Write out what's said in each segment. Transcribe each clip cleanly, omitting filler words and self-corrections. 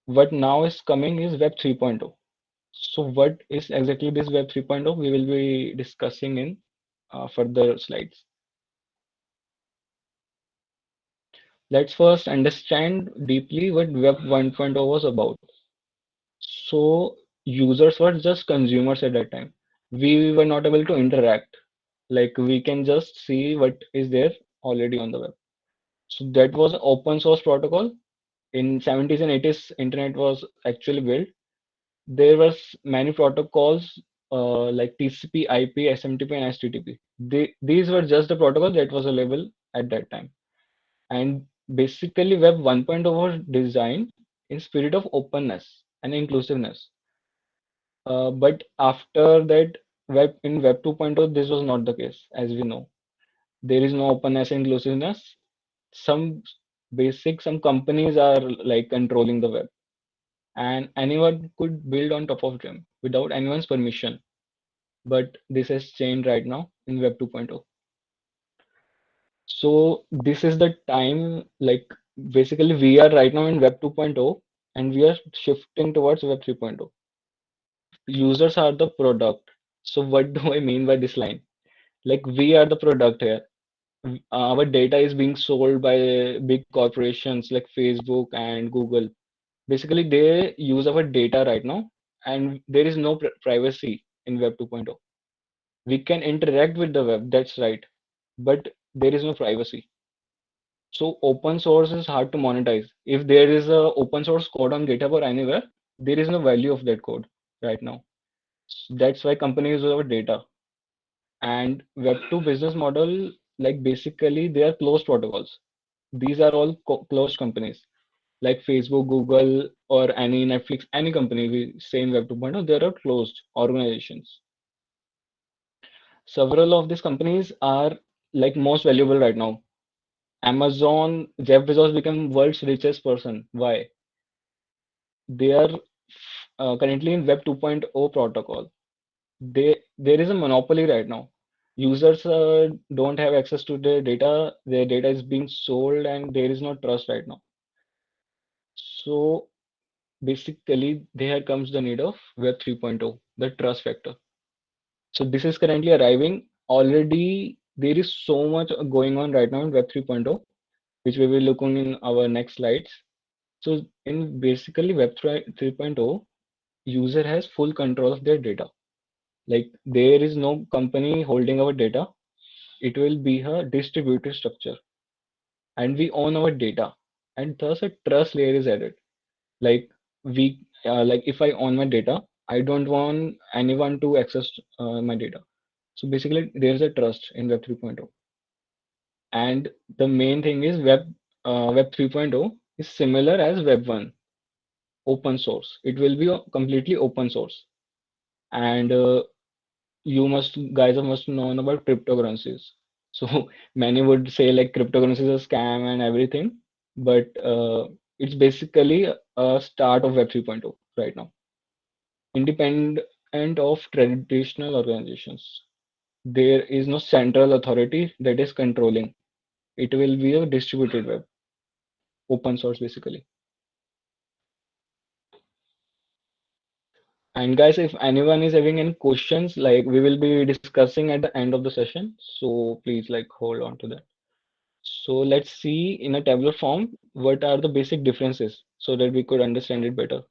What now is coming is Web 3.0. So what is exactly this Web 3.0? We will be discussing in further slides. Let's first understand deeply what Web 1.0 was about. So users were just consumers at that time. We were not able to interact. Like we can just see what is there already on the web. So that was an open source protocol. In 70s and 80s, internet was actually built. There was many protocols like TCP, IP, SMTP, and HTTP. These were just the protocol that was available at that time. And basically, Web 1.0 was designed in spirit of openness and inclusiveness. But after that, Web 2.0, this was not the case, as we know. There is no openness and inclusiveness. Some companies are like controlling the web, and anyone could build on top of them without anyone's permission. But this has changed right now in Web 2.0. So this is the time, like basically we are right now in Web 2.0 and we are shifting towards Web 3.0. Users are the product. So what do I mean by this line? Like we are the product here. Our data is being sold by big corporations like Facebook and Google. Basically, they use our data right now, and there is no privacy in Web 2.0. We can interact with the web, that's right, but there is no privacy. So open source is hard to monetize. If there is a open source code on GitHub or anywhere, there is no value of that code right now. That's why companies use our data. And Web2 business model, like basically they are closed protocols. These are all closed companies like Facebook, Google, or any Netflix, any company we say in Web 2.0, they are closed organizations. Several of these companies are like most valuable right now. Amazon, Jeff Bezos became world's richest person. Why? They are currently in Web 2.0 protocol. There is a monopoly right now. Users don't have access to their data. Their data is being sold, and there is no trust right now. So basically, there comes the need of Web 3.0, the trust factor. So this is currently arriving. Already, there is so much going on right now in Web 3.0, which we will look on in our next slides. So in basically Web 3.0, user has full control of their data. Like there is no company holding our data. It will be a distributed structure, and we own our data, and thus a trust layer is added. Like like if I own my data, I don't want anyone to access my data. So basically, there's a trust in Web 3.0. And the main thing is Web 3.0 is similar as Web 1, open source. It will be completely open source. And you must guys must know about cryptocurrencies. So many would say like cryptocurrency is a scam and everything, but it's basically a start of Web 3.0 right now. Independent of traditional organizations. There is no central authority that is controlling. It will be a distributed web, open source basically. And guys, if anyone is having any questions, like we will be discussing at the end of the session, so please like hold on to that. So let's see in a tabular form what are the basic differences so that we could understand it better.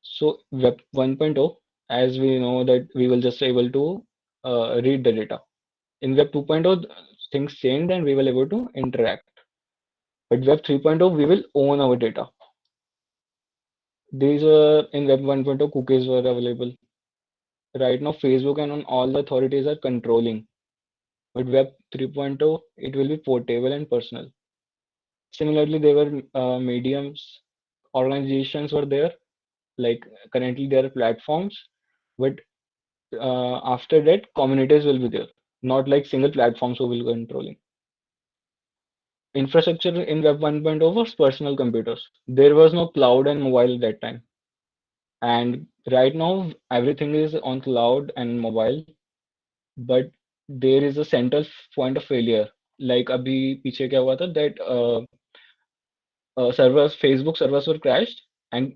So Web 1.0, as we know that we will just able to read the data. In Web 2.0, things changed and we will able to interact. But Web 3.0, we will own our data. These were in Web 1.0, cookies were available. Right now, Facebook and on all the authorities are controlling. But Web 3.0, it will be portable and personal. Similarly, there were mediums, organizations were there. Like currently, there are platforms, but after that, communities will be there. Not like single platforms who will be controlling. Infrastructure in Web 1.0 was personal computers. There was no cloud and mobile at that time. And right now, everything is on cloud and mobile, but there is a central point of failure. Like अभी पीछे क्या हुआ था that servers, Facebook servers were crashed and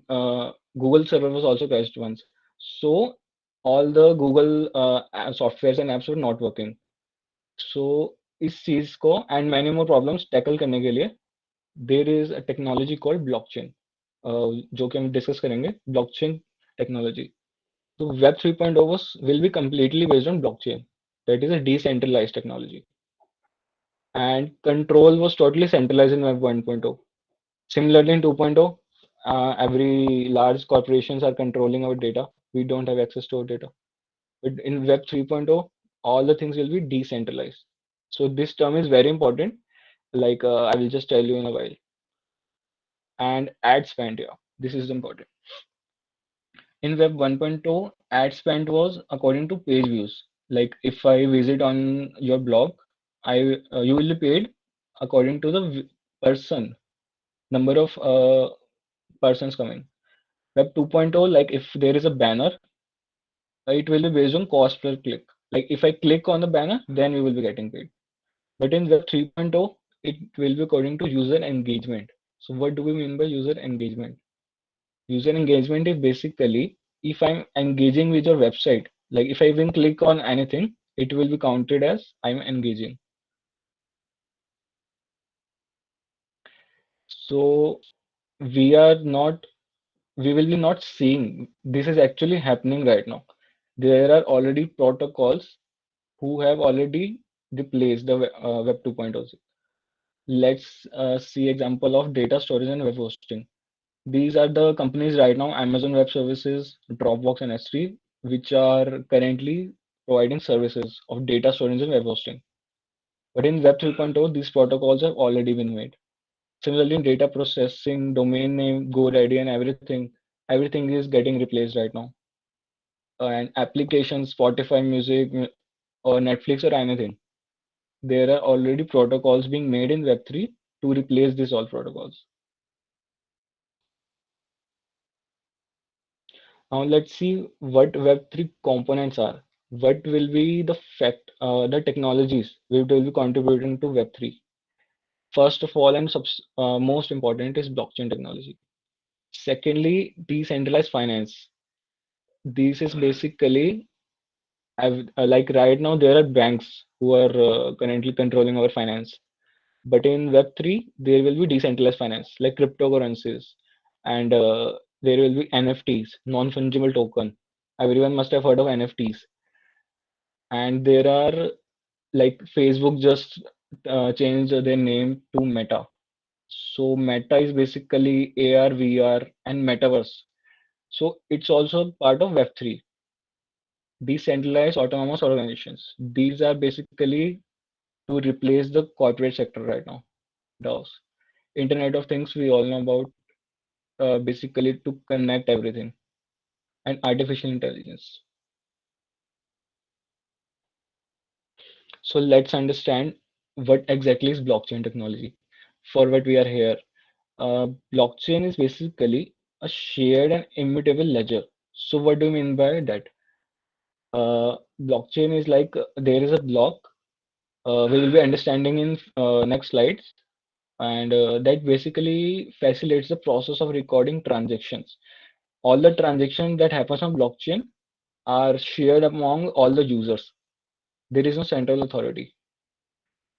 Google server was also crashed once. So all the Google softwares and apps were not working. So इस चीज को and many more problems tackle करने के लिए there is a technology called blockchain, जो कि हम discuss करेंगे blockchain technology. So Web 3.0 will be completely based on blockchain. That is a decentralized technology. And control was totally centralized in Web 1.0. Similarly, in 2.0, every large corporations are controlling our data. We don't have access to our data. But in Web 3.0, all the things will be decentralized. So this term is very important. Like I will just tell you in a while. And ad spend here. This is important. In Web 1.0, ad spend was according to page views. Like if I visit on your blog, you will be paid according to the person number of persons coming. Web 2.0, like if there is a banner, it will be based on cost per click. Like if I click on the banner, then you will be getting paid. But in Web 3.0, it will be according to user engagement. So what do we mean by user engagement? User engagement is basically if I'm engaging with your website, like if I even click on anything, it will be counted as I'm engaging. So we are not, we will be not seeing this is actually happening right now. There are already protocols who have already replaced the Web 2.0. Let's see example of data storage and web hosting. These are the companies right now, Amazon Web Services, Dropbox, and S3, which are currently providing services of data storage and web hosting. But in Web 3.0, these protocols have already been made. Similarly, in data processing, domain name, GoDaddy, and everything is getting replaced right now. And applications, Spotify Music, or Netflix, or anything, there are already protocols being made in Web3 to replace these all protocols. Now let's see what Web3 components are. What will be the technologies which will be contributing to Web3? First of all, and most important is blockchain technology. Secondly, decentralized finance. This is basically, like right now, there are banks who are currently controlling our finance. But in Web3, there will be decentralized finance, like cryptocurrencies, and there will be NFTs, non-fungible token. Everyone must have heard of NFTs. And there are like Facebook just changed their name to Meta. So Meta is basically AR, VR, and metaverse. So it's also part of Web3, decentralized autonomous organizations. These are basically to replace the corporate sector right now, DAOs. Internet of Things we all know about, basically to connect everything, and artificial intelligence. So let's understand what exactly is blockchain technology. For what we are here, blockchain is basically a shared and immutable ledger. So what do you mean by that? Blockchain is like there is a block. We will be understanding in next slides, and that basically facilitates the process of recording transactions. All the transactions that happens on blockchain are shared among all the users. There is no central authority.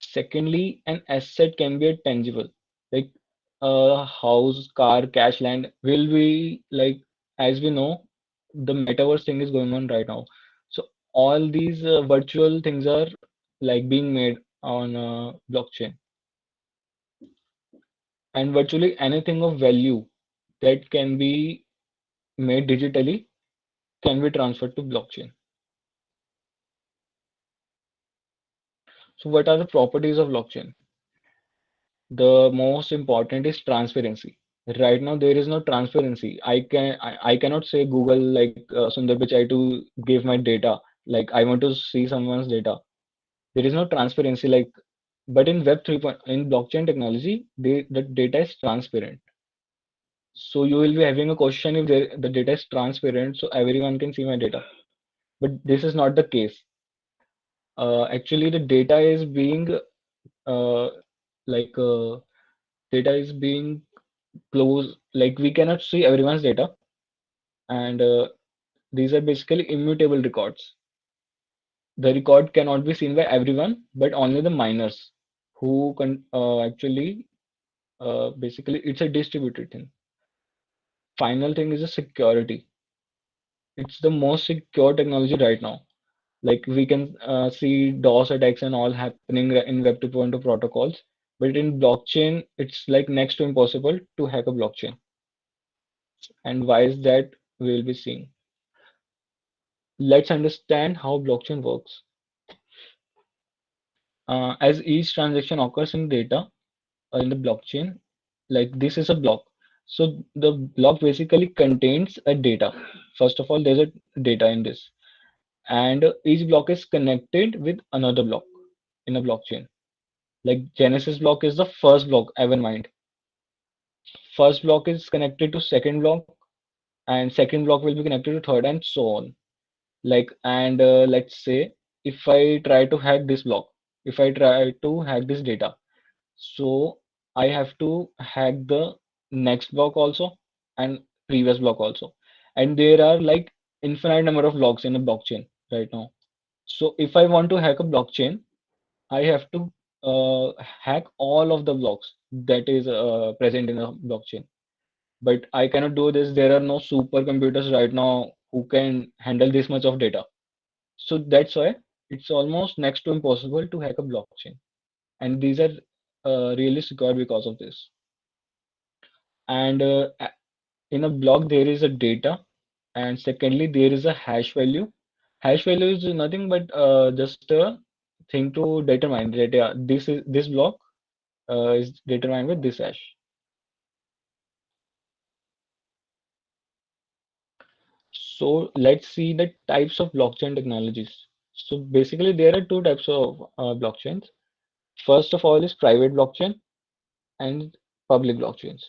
Secondly, an asset can be a tangible, like a house, car, cash, land will be like, as we know, the metaverse thing is going on right now. So all these virtual things are like being made on blockchain, and virtually anything of value that can be made digitally can be transferred to blockchain. So what are the properties of blockchain? The most important is transparency. Right now there is no transparency. I cannot say Google like Sundar Pichai to give my data, like I want to see someone's data. There is no transparency, like, but in web 3 in blockchain technology, the data is transparent. So you will be having a question if the data is transparent, so everyone can see my data. But this is not the case. Actually the data is being uh, like data is being close, like we cannot see everyone's data, and these are basically immutable records. The record cannot be seen by everyone, but only the miners who can actually basically it's a distributed thing. Final thing is the security. It's the most secure technology right now. Like we can see DOS attacks and all happening in Web 2.0 protocols, but in blockchain, it's like next to impossible to hack a blockchain. And why is that? We'll be seeing. Let's understand how blockchain works. As each transaction occurs in data in the blockchain, like this is a block. So the block basically contains a data. First of all, there's a data in this, and each block is connected with another block in a blockchain. Like Genesis block is the first block ever mined. First block is connected to second block, and second block will be connected to third, and so on. Like, and let's say if I try to hack this block, if I try to hack this data, so I have to hack the next block also and previous block also. And there are like infinite number of blocks in a blockchain right now. So if I want to hack a blockchain, I have to hack all of the blocks that is present in a blockchain. But I cannot do this. There are no supercomputers right now who can handle this much of data. So that's why it's almost next to impossible to hack a blockchain. And these are really secure because of this. And in a block, there is a data, and secondly, there is a hash value. Hash value is nothing but just a thing to determine that yeah, this block is determined with this hash. So let's see the types of blockchain technologies. So basically, there are two types of blockchains. First of all is private blockchain and public blockchains.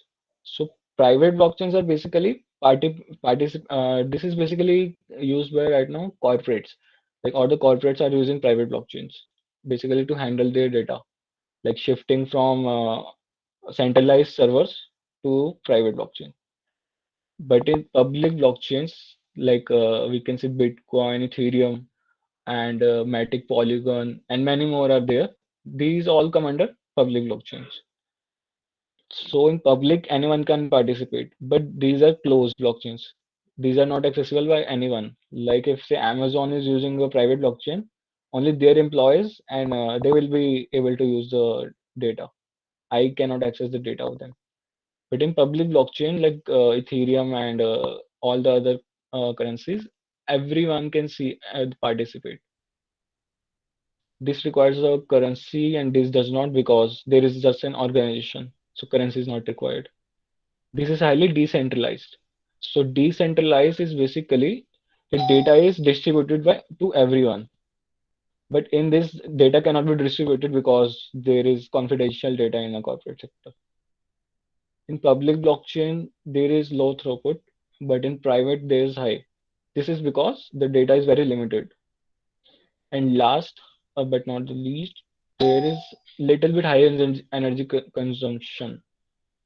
So private blockchains are basically this is basically used by right now corporates. Like all the corporates are using private blockchains basically to handle their data, like shifting from centralized servers to private blockchain. But in public blockchains, like we can see Bitcoin, Ethereum, and Matic, Polygon, and many more are there. These all come under public blockchains. So in public, anyone can participate, but these are closed blockchains. These are not accessible by anyone. Like if say Amazon is using a private blockchain, only their employees and they will be able to use the data. I cannot access the data of them. But in public blockchain like Ethereum and all the other currencies, everyone can see and participate. This requires a currency and this does not because there is just an organization. So currency is not required. This is highly decentralized. So decentralized is basically the data is distributed by to everyone. But in this, data cannot be distributed because there is confidential data in a corporate sector. In public blockchain, there is low throughput, but in private, there is high. This is because the data is very limited. And last, but not the least, there is little bit higher energy consumption.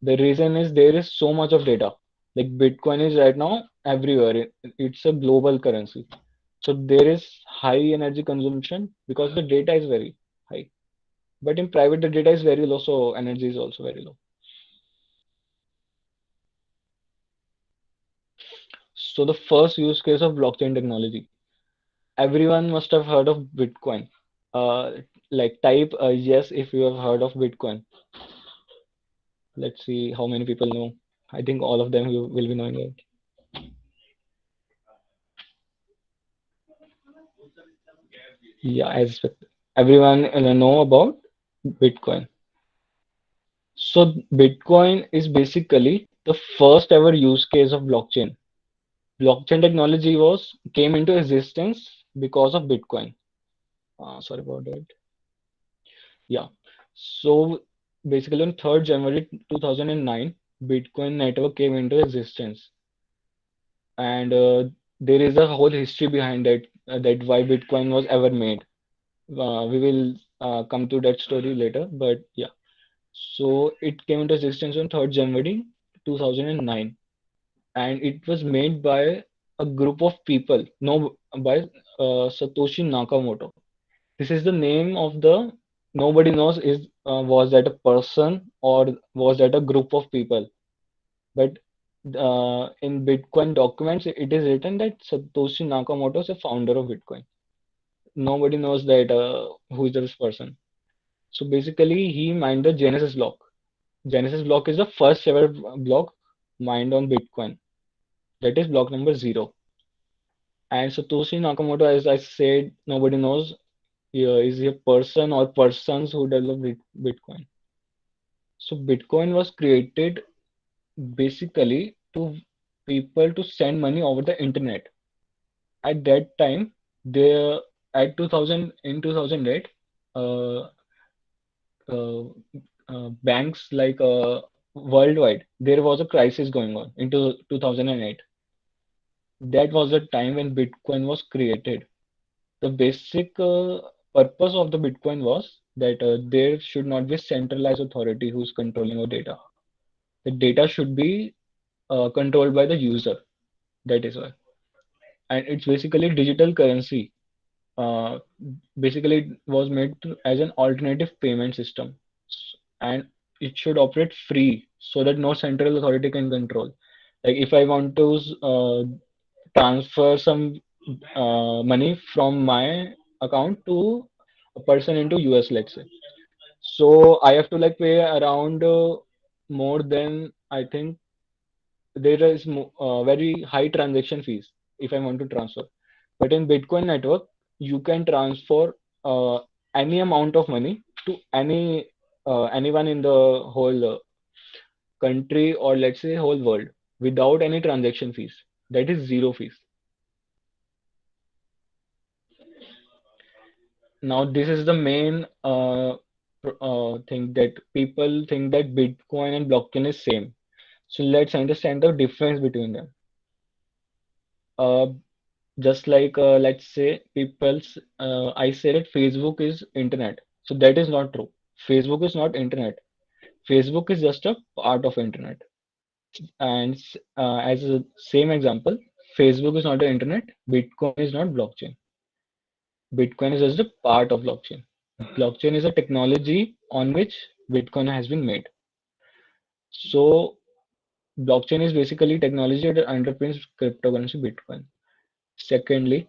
The reason is there is so much of data. Like Bitcoin is right now everywhere. It's a global currency. So there is high energy consumption because the data is very high. But in private, the data is very low, so energy is also very low. So the first use case of blockchain technology. Everyone must have heard of Bitcoin. Like type yes if you have heard of Bitcoin. Let's see how many people know. I think all of them will be knowing it. Yeah, as everyone know about Bitcoin. So Bitcoin is basically the first ever use case of blockchain. Blockchain technology was came into existence because of Bitcoin. Sorry about that. Yeah. So basically on 3rd January 2009, Bitcoin network came into existence. And there is a whole history behind that, that why Bitcoin was ever made. We will come to that story later, but yeah. So it came into existence on 3rd January. 2009, and it was made by a group of people, no, by Satoshi Nakamoto. This is the name of the, nobody knows is was that a person or was that a group of people. But in Bitcoin documents, it is written that Satoshi Nakamoto is the founder of Bitcoin. Nobody knows that who is this person. So basically, he mined the Genesis block. Genesis block is the first ever block mined on Bitcoin. That is block number zero. And Satoshi Nakamoto, as I said, nobody knows is he a person or persons who developed Bitcoin. So Bitcoin was created basically to people to send money over the internet. At that time, there at 2000 in 2008, uh, uh, banks like worldwide, there was a crisis going on into 2008. That was the time when Bitcoin was created. The basic purpose of the Bitcoin was that there should not be a centralized authority who's controlling our data. The data should be controlled by the user. That is why. And it's basically digital currency. Uh, Basically, it was made as an alternative payment system, and it should operate free so that no central authority can control. Like if I want to transfer some money from my account to a person into US, let's say. So I have to like pay around more than, I think there is very high transaction fees if I want to transfer. But in Bitcoin network, you can transfer any amount of money to anyone in the whole country, or let's say whole world, without any transaction fees. That is zero fees. Now, this is the main thing that people think that Bitcoin and blockchain is same. So let's understand the difference between them. Uh, just like let's say I say that Facebook is internet. So that is not true. Facebook is not internet. Facebook is just a part of internet. And as a same example, Facebook is not the internet. Bitcoin is not blockchain. Bitcoin is just a part of blockchain. Blockchain is a technology on which Bitcoin has been made. So blockchain is basically technology that underpins cryptocurrency Bitcoin. Secondly,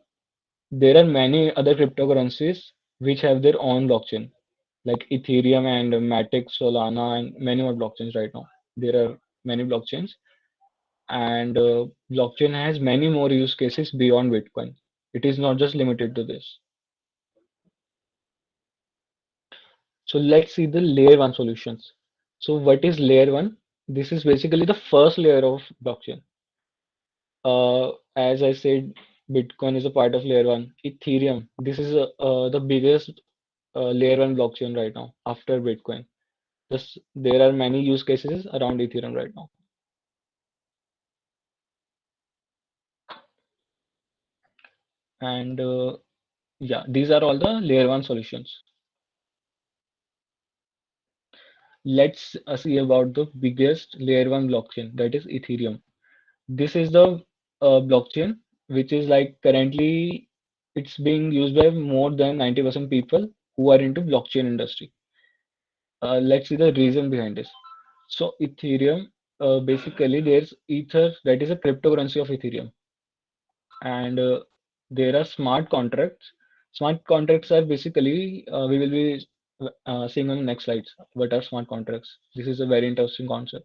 there are many other cryptocurrencies which have their own blockchain, like Ethereum and Matic, Solana, and many more blockchains right now. There are many blockchains, and blockchain has many more use cases beyond Bitcoin. It is not just limited to this. So let's see the layer one solutions. So what is layer one? This is basically the first layer of blockchain. As I said, Bitcoin is a part of layer one. Ethereum, this is the biggest layer one blockchain right now after Bitcoin. There are many use cases around Ethereum right now. And yeah, these are all the layer one solutions. Let's see about the biggest layer one blockchain, that is Ethereum. This is the blockchain which is like currently it's being used by more than 90% people who are into blockchain industry. Let's see the reason behind this. So Ethereum, basically there's Ether, that is a cryptocurrency of Ethereum, and there are smart contracts. Smart contracts are basically we will be seeing on the next slides. What are smart contracts? This is a very interesting concept.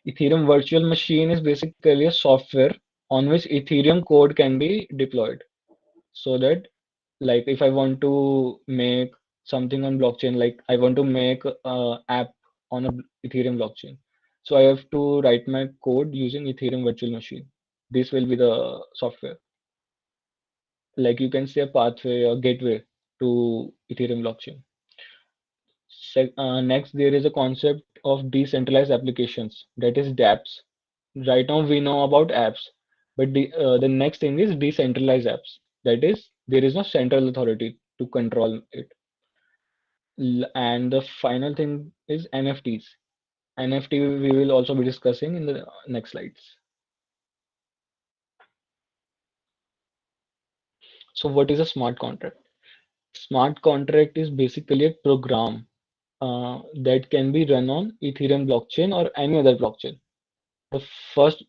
Ethereum virtual machine is basically a software on which Ethereum code can be deployed. So that, like, if I want to make something on blockchain, like I want to make a app on a Ethereum blockchain, so I have to write my code using Ethereum virtual machine. This will be the software. Like you can say a pathway or gateway to Ethereum blockchain. Next, there is a concept of decentralized applications, that is dApps. Right now, we know about apps, but the next thing is decentralized apps. That is, there is no central authority to control it. And the final thing is NFTs. NFT we will also be discussing in the next slides. So what is a smart contract? Smart contract is basically a program that can be run on Ethereum blockchain or any other blockchain. The first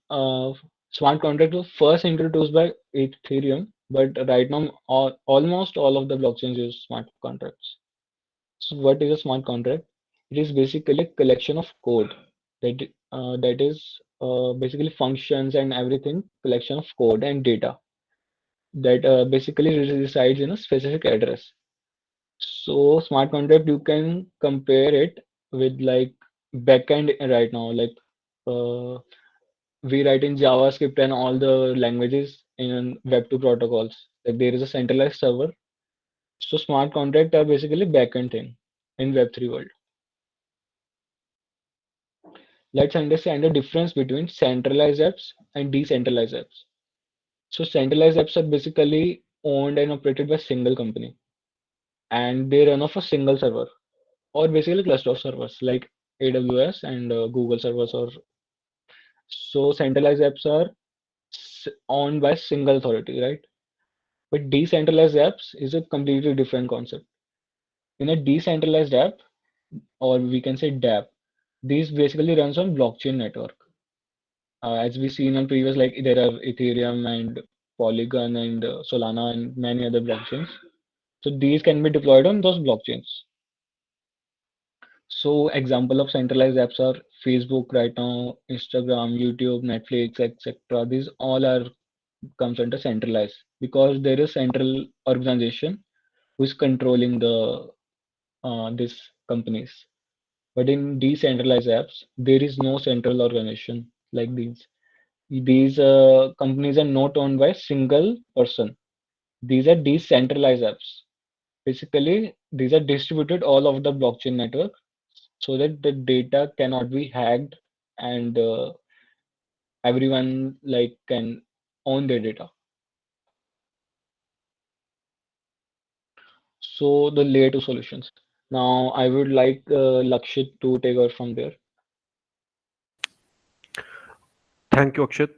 smart contract was first introduced by Ethereum, but right now almost all of the blockchains use smart contracts. So what is a smart contract? It is basically a collection of code that is basically functions and everything, collection of code and data that basically resides in a specific address. So smart contract you can compare it with like backend right now. Like uh, we write in JavaScript and all the languages in Web2 protocols. Like there is a centralized server. So smart contract are basically backend thing in Web3 world. Let's understand the difference between centralized apps and decentralized apps. So centralized apps are basically owned and operated by a single company, and they run off a single server or basically cluster of servers like AWS and Google servers. Or so centralized apps are owned by a single authority, right? But decentralized apps is a completely different concept. In a decentralized app, or we can say DApp, these basically runs on blockchain network. As we seen on previous, like there are Ethereum and Polygon and Solana and many other blockchains. So these can be deployed on those blockchains. So example of centralized apps are Facebook right now, Instagram, YouTube, Netflix, etc. These all are comes under centralized because there is central organization who is controlling the these companies. But in decentralized apps, there is no central organization like these. These companies are not owned by a single person. These are decentralized apps. Basically, these are distributed all over the blockchain network so that the data cannot be hacked and everyone like can own their data. So the layer two solutions. Now I would like Lakshit to take over from there. Thank you, Akshat.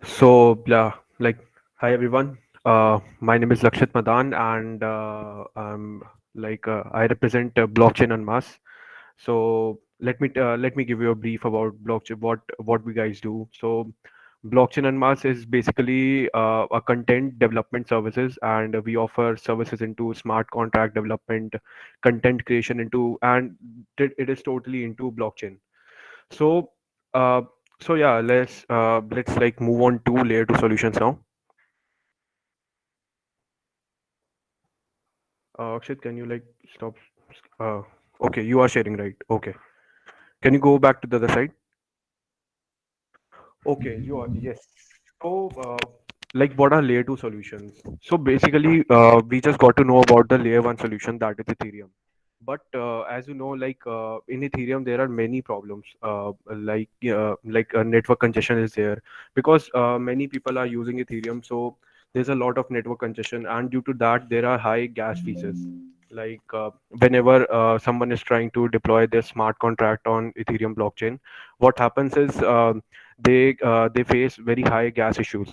So, yeah, like, hi everyone. My name is Lakshit Madan, and I represent Blockchain and Mass. So let me give you a brief about blockchain. What we guys do. So, Blockchain and Mass is basically a content development services, and we offer services into smart contract development, content creation into, and it is totally into blockchain. So, uh, so yeah, let's like move on to layer two solutions now. Akshit, can you like stop? Uh, okay, you are sharing, right? Okay, can you go back to the other side? Okay, you are, yes. So, like, what are layer two solutions? So basically, we just got to know about the layer one solution, that is Ethereum. But as you know, in Ethereum, there are many problems. Network congestion is there because many people are using Ethereum. So there's a lot of network congestion, and due to that, there are high gas fees. Whenever someone is trying to deploy their smart contract on Ethereum blockchain, what happens is they face very high gas issues.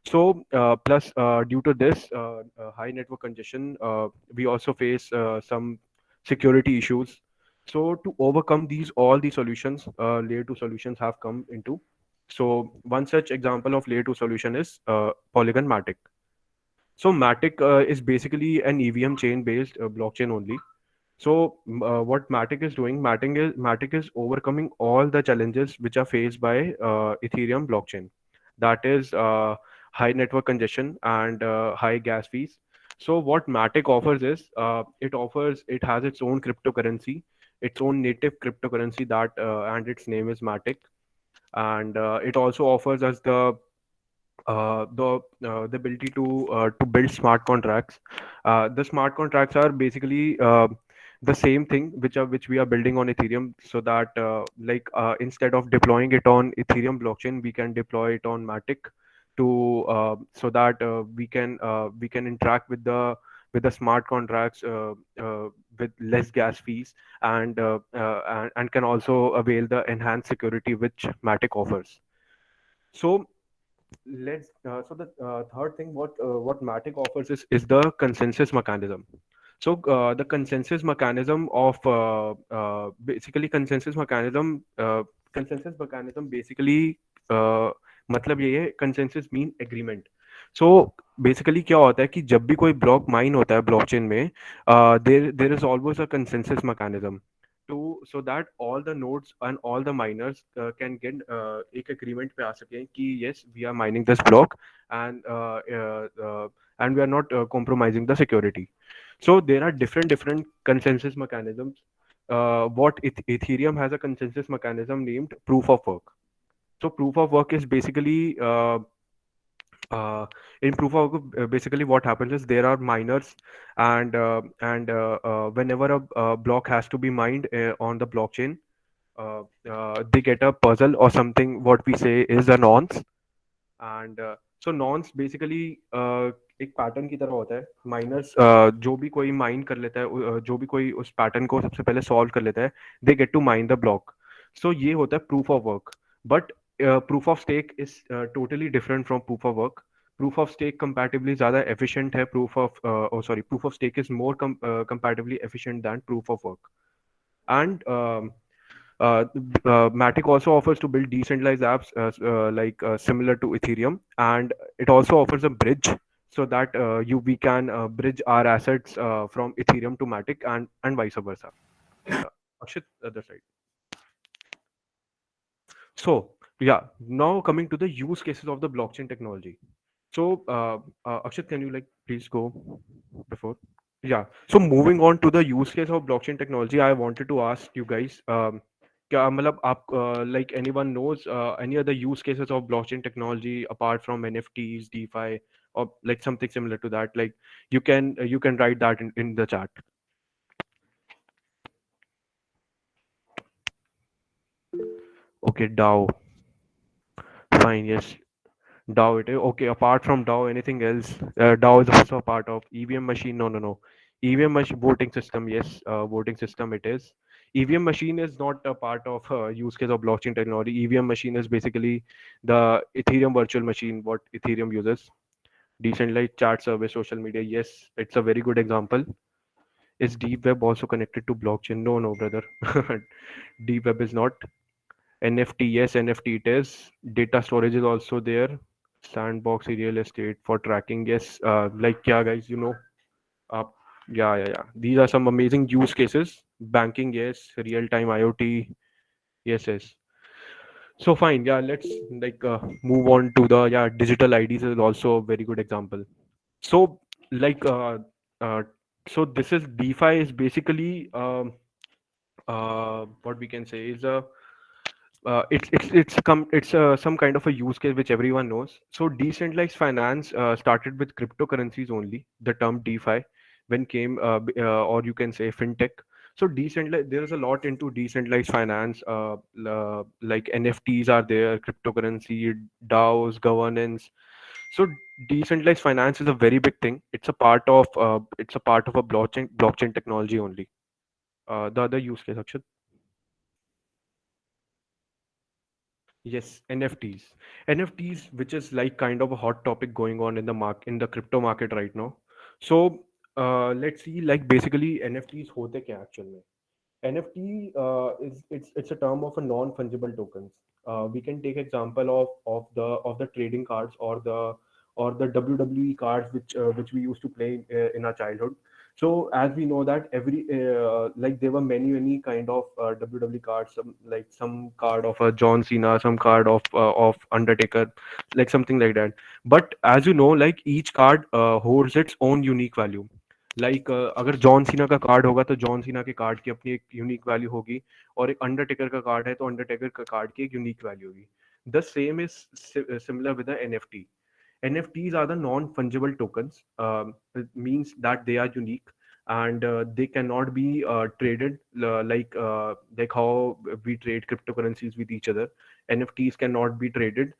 So plus due to this high network congestion, we also face some security issues. So to overcome these all the solutions, layer 2 solutions have come into. So one such example of layer 2 solution is Polygon Matic. So Matic is basically an EVM chain based blockchain only. So what Matic is overcoming all the challenges which are faced by Ethereum blockchain. That is high network congestion and high gas fees. So what Matic offers is it has its own cryptocurrency, its own native cryptocurrency that and its name is Matic, and it also offers us the ability to build smart contracts. The smart contracts are basically the same thing which we are building on Ethereum, so that instead of deploying it on Ethereum blockchain, we can deploy it on Matic to so that we can interact with the with the smart contracts with less gas fees, and can also avail the enhanced security which Matic offers. So the third thing what Matic offers is the consensus mechanism. So the consensus mechanism of basically consensus mechanism basically मतलब ये है consensus mean agreement. So basically क्या होता है कि जब भी कोई ब्लॉक माइन होता है ब्लॉकचेन में, there is always a consensus mechanism to so that all the nodes and all the miners can get एक agreement पे आ सकें कि yes we are mining this block, and and we are not compromising the security. So there are different consensus mechanisms. Ethereum has a consensus mechanism named proof of work. So proof of work is basically uh, in proof of work, basically what happens is there are miners, and whenever a block has to be mined on the blockchain, they get a puzzle or something what we say is a nonce. And so nonce basically एक pattern की तरह होता है. Miners जो भी कोई mine कर लेता है, जो भी कोई उस पैटर्न को सबसे पहले सॉल्व कर लेता है, they get to mine the block. So ये होता है proof of work. But proof of stake is totally different from proof of work. Proof of stake comparatively ज़्यादा एफिशिएंट है. Proof of stake is more comparatively efficient than proof of work. And Matic also offers to build decentralized apps similar to Ethereum, and it also offers a bridge so that we can bridge our assets from Ethereum to Matic, and vice versa. Akshit, other side. So yeah, now coming to the use cases of the blockchain technology. So Akshit, can you like please go before? Yeah. So moving on to the use case of blockchain technology, I wanted to ask you guys, क्या मतलब आप like anyone knows any other use cases of blockchain technology apart from NFTs, DeFi, or like something similar to that? Like you can write that in the chat. Okay, DAO. Fine, yes. DAO it is. Okay, apart from DAO, anything else? DAO is also a part of EVM machine. No, no, no. EVM machine voting system. Yes, voting system it is. EVM machine is not a part of use case of blockchain technology. EVM machine is basically the Ethereum virtual machine, what Ethereum uses. Decentralized chat service, social media. Yes, it's a very good example. Is Deep Web also connected to blockchain? No, no, brother. Deep Web is not. NFT, yes, NFT it is. Data storage is also there. Sandbox real estate for tracking, yes. Like yeah, guys, uh, yeah. These are some amazing use cases. Banking, yes. Real time IoT, yes. So fine, yeah. Let's like move on to the digital IDs is also a very good example. So like uh, so this is DeFi is basically what we can say is a it's some kind of a use case which everyone knows. So decentralized finance started with cryptocurrencies only. The term DeFi when came, or you can say fintech. So decentralized, there is a lot into decentralized finance. Like NFTs are there, cryptocurrency, DAOs, governance. So decentralized finance is a very big thing. It's a part of a blockchain technology only. The other use case, Akshat. Yes, NFTs. NFTs, which is like kind of a hot topic going on in the crypto market right now. So let's see, like basically NFTs होते क्या actual में? NFT is it's a term of a non-fungible tokens. We can take example of the trading cards or the WWE cards which we used to play in our childhood. So as we know that every like there were many kind of WWE cards, some card of a John Cena, some card of Undertaker, like something like that. But as you know, like each card holds its own unique value. Like अगर John Cena का card होगा तो John Cena के card की अपनी एक unique value होगी, और एक अंडरटेकर का कार्ड है तो अंडरटेकर का कार्ड की एक यूनिक वैल्यू होगी. The same is similar with the NFT. NFTs are the non-fungible tokens. Means that they are unique and they cannot be traded like how we trade cryptocurrencies with each other. NFTs cannot be traded,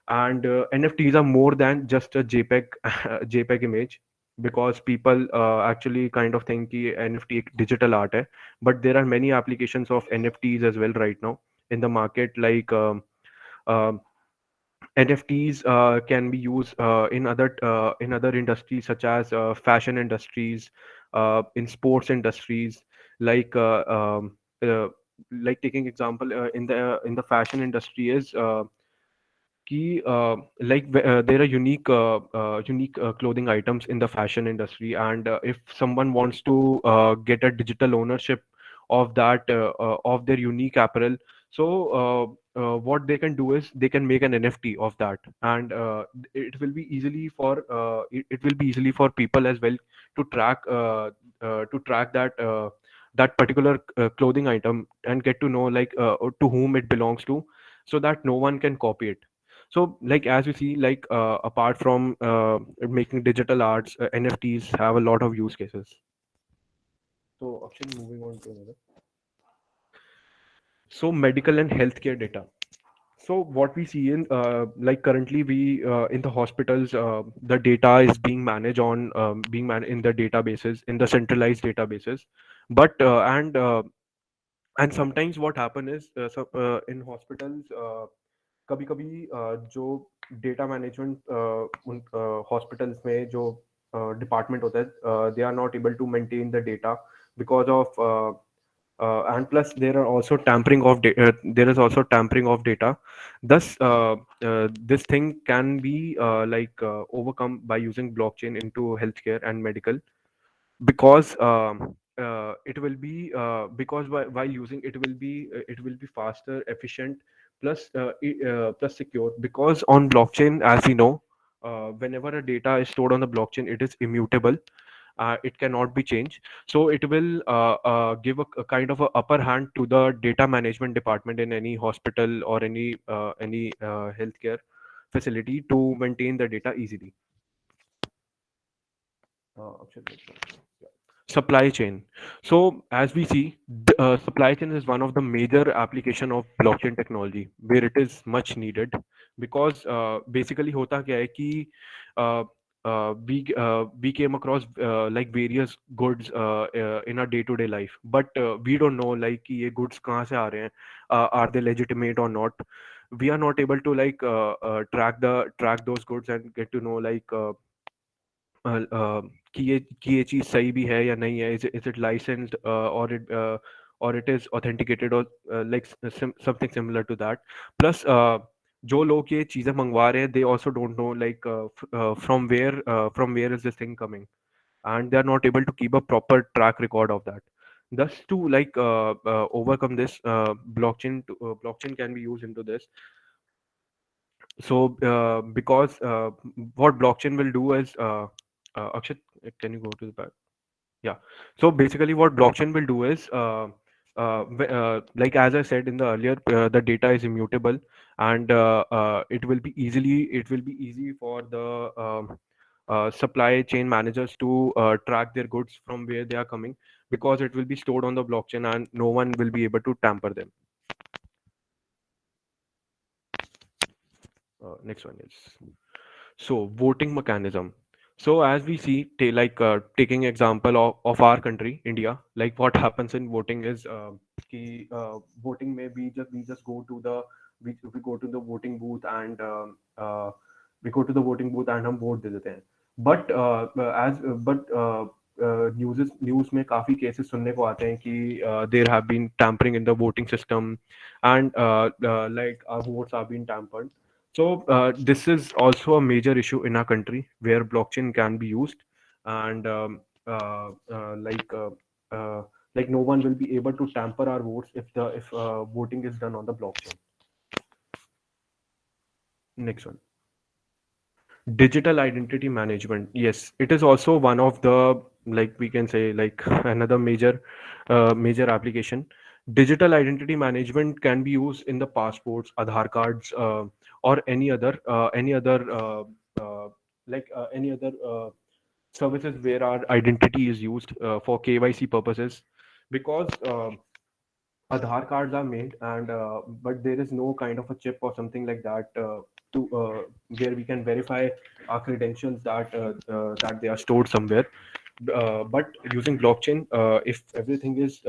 and NFTs are more than just a JPEG JPEG image. because people actually kind of think कि NFT एक digital art है, but there are many applications of NFTs as well right now in the market. Like um NFTs can be used in other industries such as fashion industries, in sports industries, like uh, um, uh, like taking example in the fashion industry is कि there are unique clothing items in the fashion industry, and if someone wants to get a digital ownership of their unique apparel, so what they can do is they can make an NFT of that, and it will be easily for people as well to track that particular clothing item and get to know to whom it belongs to, so that no one can copy it. So like as you see, apart from making digital arts, NFTs have a lot of use cases. So Akshay, moving on to another. So medical and healthcare data. So what we see in currently we in the hospitals, the data is being managed on being managed in the databases, in the centralized databases. But and sometimes what happen is in hospitals, कभी कभी जो data management उन hospitals में जो department होता है, they are not able to maintain the data because of and plus there is also tampering of data. Thus this thing can be overcome by using blockchain into healthcare and medical, because it will be because while using it will be faster, efficient, plus secure, because on blockchain, as we know, whenever a data is stored on the blockchain, it is immutable. It cannot be changed, so it will give a kind of a upper hand to the data management department in any hospital or any healthcare facility to maintain the data easily. Akshay, next one. Yeah. Supply chain. So as we see, supply chain is one of the major application of blockchain technology where it is much needed, because basically hota kya hai ki uh, we came across various goods in our day to day life, but we don't know like कि ये goods कहाँ से आ रहे हैं, are they legitimate or not. We are not able to track those goods and get to know कि ये चीज़ सही भी है या नहीं है, is it licensed, or it is authenticated, or something similar to that. Plus जो लोग ये चीज़ें मंगवा रहे हैं, they also don't know from where is this thing coming, and they are not able to keep a proper track record of that. Thus to overcome this, blockchain can be used into this. So because what blockchain will do is Akshat, can you go to the back? Yeah. So basically, what blockchain will do is, like as I said in the earlier, the data is immutable, and it will be easy for the supply chain managers to track their goods from where they are coming, because it will be stored on the blockchain and no one will be able to tamper them. Next one is, so voting mechanism. So as we see, taking example of our country, India, like what happens in voting is, voting may be just we just go to the we go to the voting booth, and we go to the voting booth and हम vote दे देते हैं. But as but news में काफी cases सुनने को आते हैं कि there have been tampering in the voting system, and our votes have been tampered. So this is also a major issue in our country where blockchain can be used, and uh, like no one will be able to tamper our votes if voting is done on the blockchain. Next one. Digital identity management. Yes, it is also one of the, like we can say, like another major application. Digital identity management can be used in the passports, Aadhaar cards, or any other services where our identity is used for KYC purposes, because Aadhaar cards are made, and but there is no kind of a chip or something like that to where we can verify our credentials that they are stored somewhere. But using blockchain, if everything is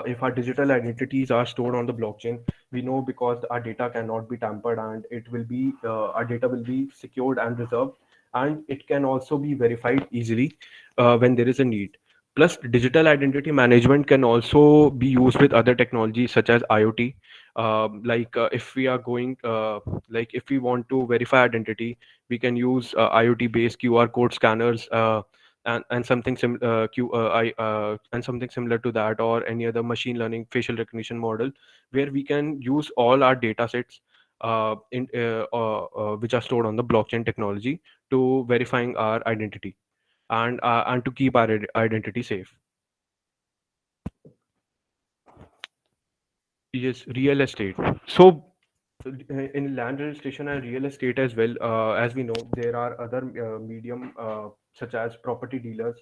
if our digital identities are stored on the blockchain, we know because our data cannot be tampered, and it will be our data will be secured and reserved, and it can also be verified easily when there is a need. Plus, digital identity management can also be used with other technologies such as IoT. If we are going, if we want to verify identity, we can use IoT-based QR code scanners. And something and something similar to that, or any other machine learning facial recognition model, where we can use all our data sets which are stored on the blockchain technology to verifying our identity, and to keep our identity safe. Yes, real estate. So, in land registration and real estate as well, as we know, there are other medium such as property dealers,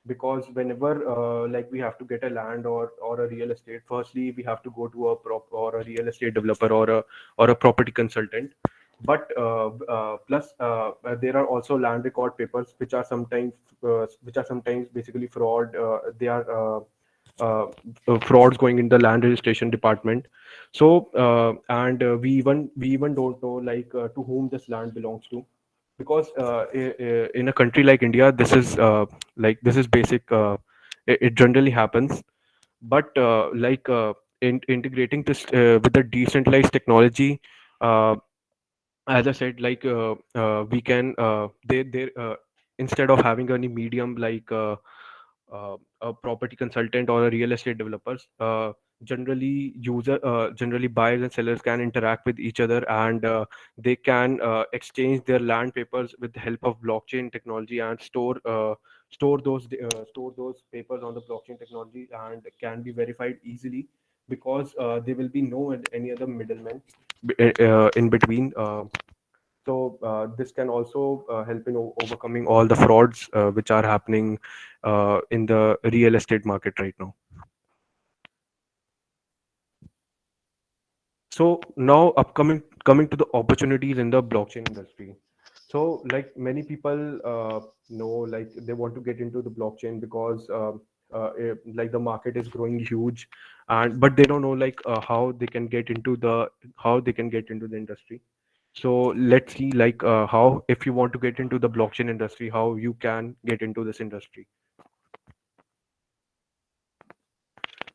because whenever we have to get a land or a real estate, firstly we have to go to a prop or a real estate developer or a property consultant. But plus there are also land record papers which are sometimes basically fraud. They are uh, frauds going in the land registration department. So we even don't know to whom this land belongs to, because in a country like India, this is basic. It generally happens, but integrating this with the decentralized technology, uh, as I said, we can they instead of having any medium a property consultant or a real estate developers, generally buyers and sellers can interact with each other, and they can exchange their land papers with the help of blockchain technology, and store those papers on the blockchain technology, and can be verified easily, because there will be no any other middlemen in between. This can also help in overcoming all the frauds which are happening in the real estate market right now. So now, upcoming coming to the opportunities in the blockchain industry. So, like many people know, like they want to get into the blockchain because the market is growing huge, and but they don't know how they can get into the industry. So let's see how, if you want to get into the blockchain industry, how you can get into this industry.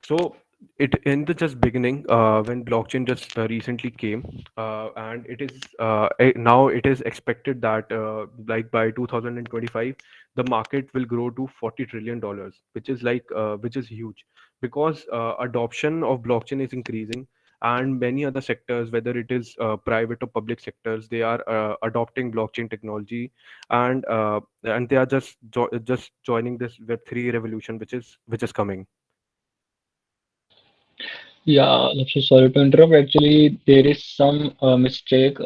So it in the just beginning, when blockchain just recently came, and now it is expected that by 2025 the market will grow to $40 trillion, which is huge, because adoption of blockchain is increasing, and many other sectors, whether it is private or public sectors, they are adopting blockchain technology, and they are just joining this Web3 revolution, which is coming. Yeah, Lakshya, sorry to interrupt. Actually, there is some mistake,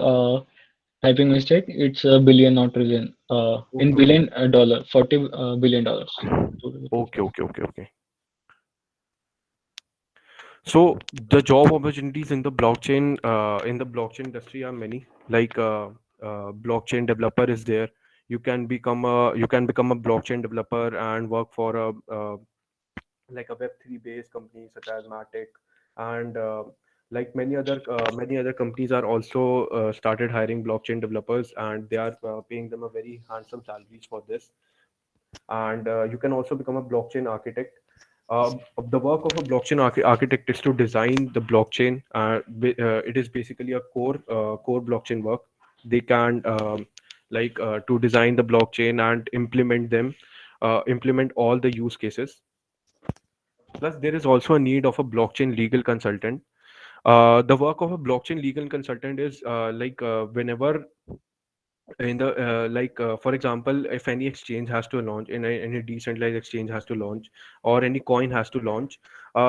typing mistake. It's a billion, not trillion. In Okay. billion dollar, $40 billion. To be Okay, precise. okay, okay, okay. So the job opportunities in the blockchain industry are many. Blockchain developer is there. You can become a blockchain developer and work for a Web3 based company such as Matic, and many other companies are also started hiring blockchain developers, and they are paying them a very handsome salaries for this. And you can also become a blockchain architect. The work of a blockchain architect is to design the blockchain. It is basically a core blockchain work. They can to design the blockchain and implement all the use cases. Plus, there is also a need of a blockchain legal consultant. The work of a blockchain legal consultant is whenever in the for example, if any exchange has to launch, any decentralized exchange has to launch, or any coin has to launch,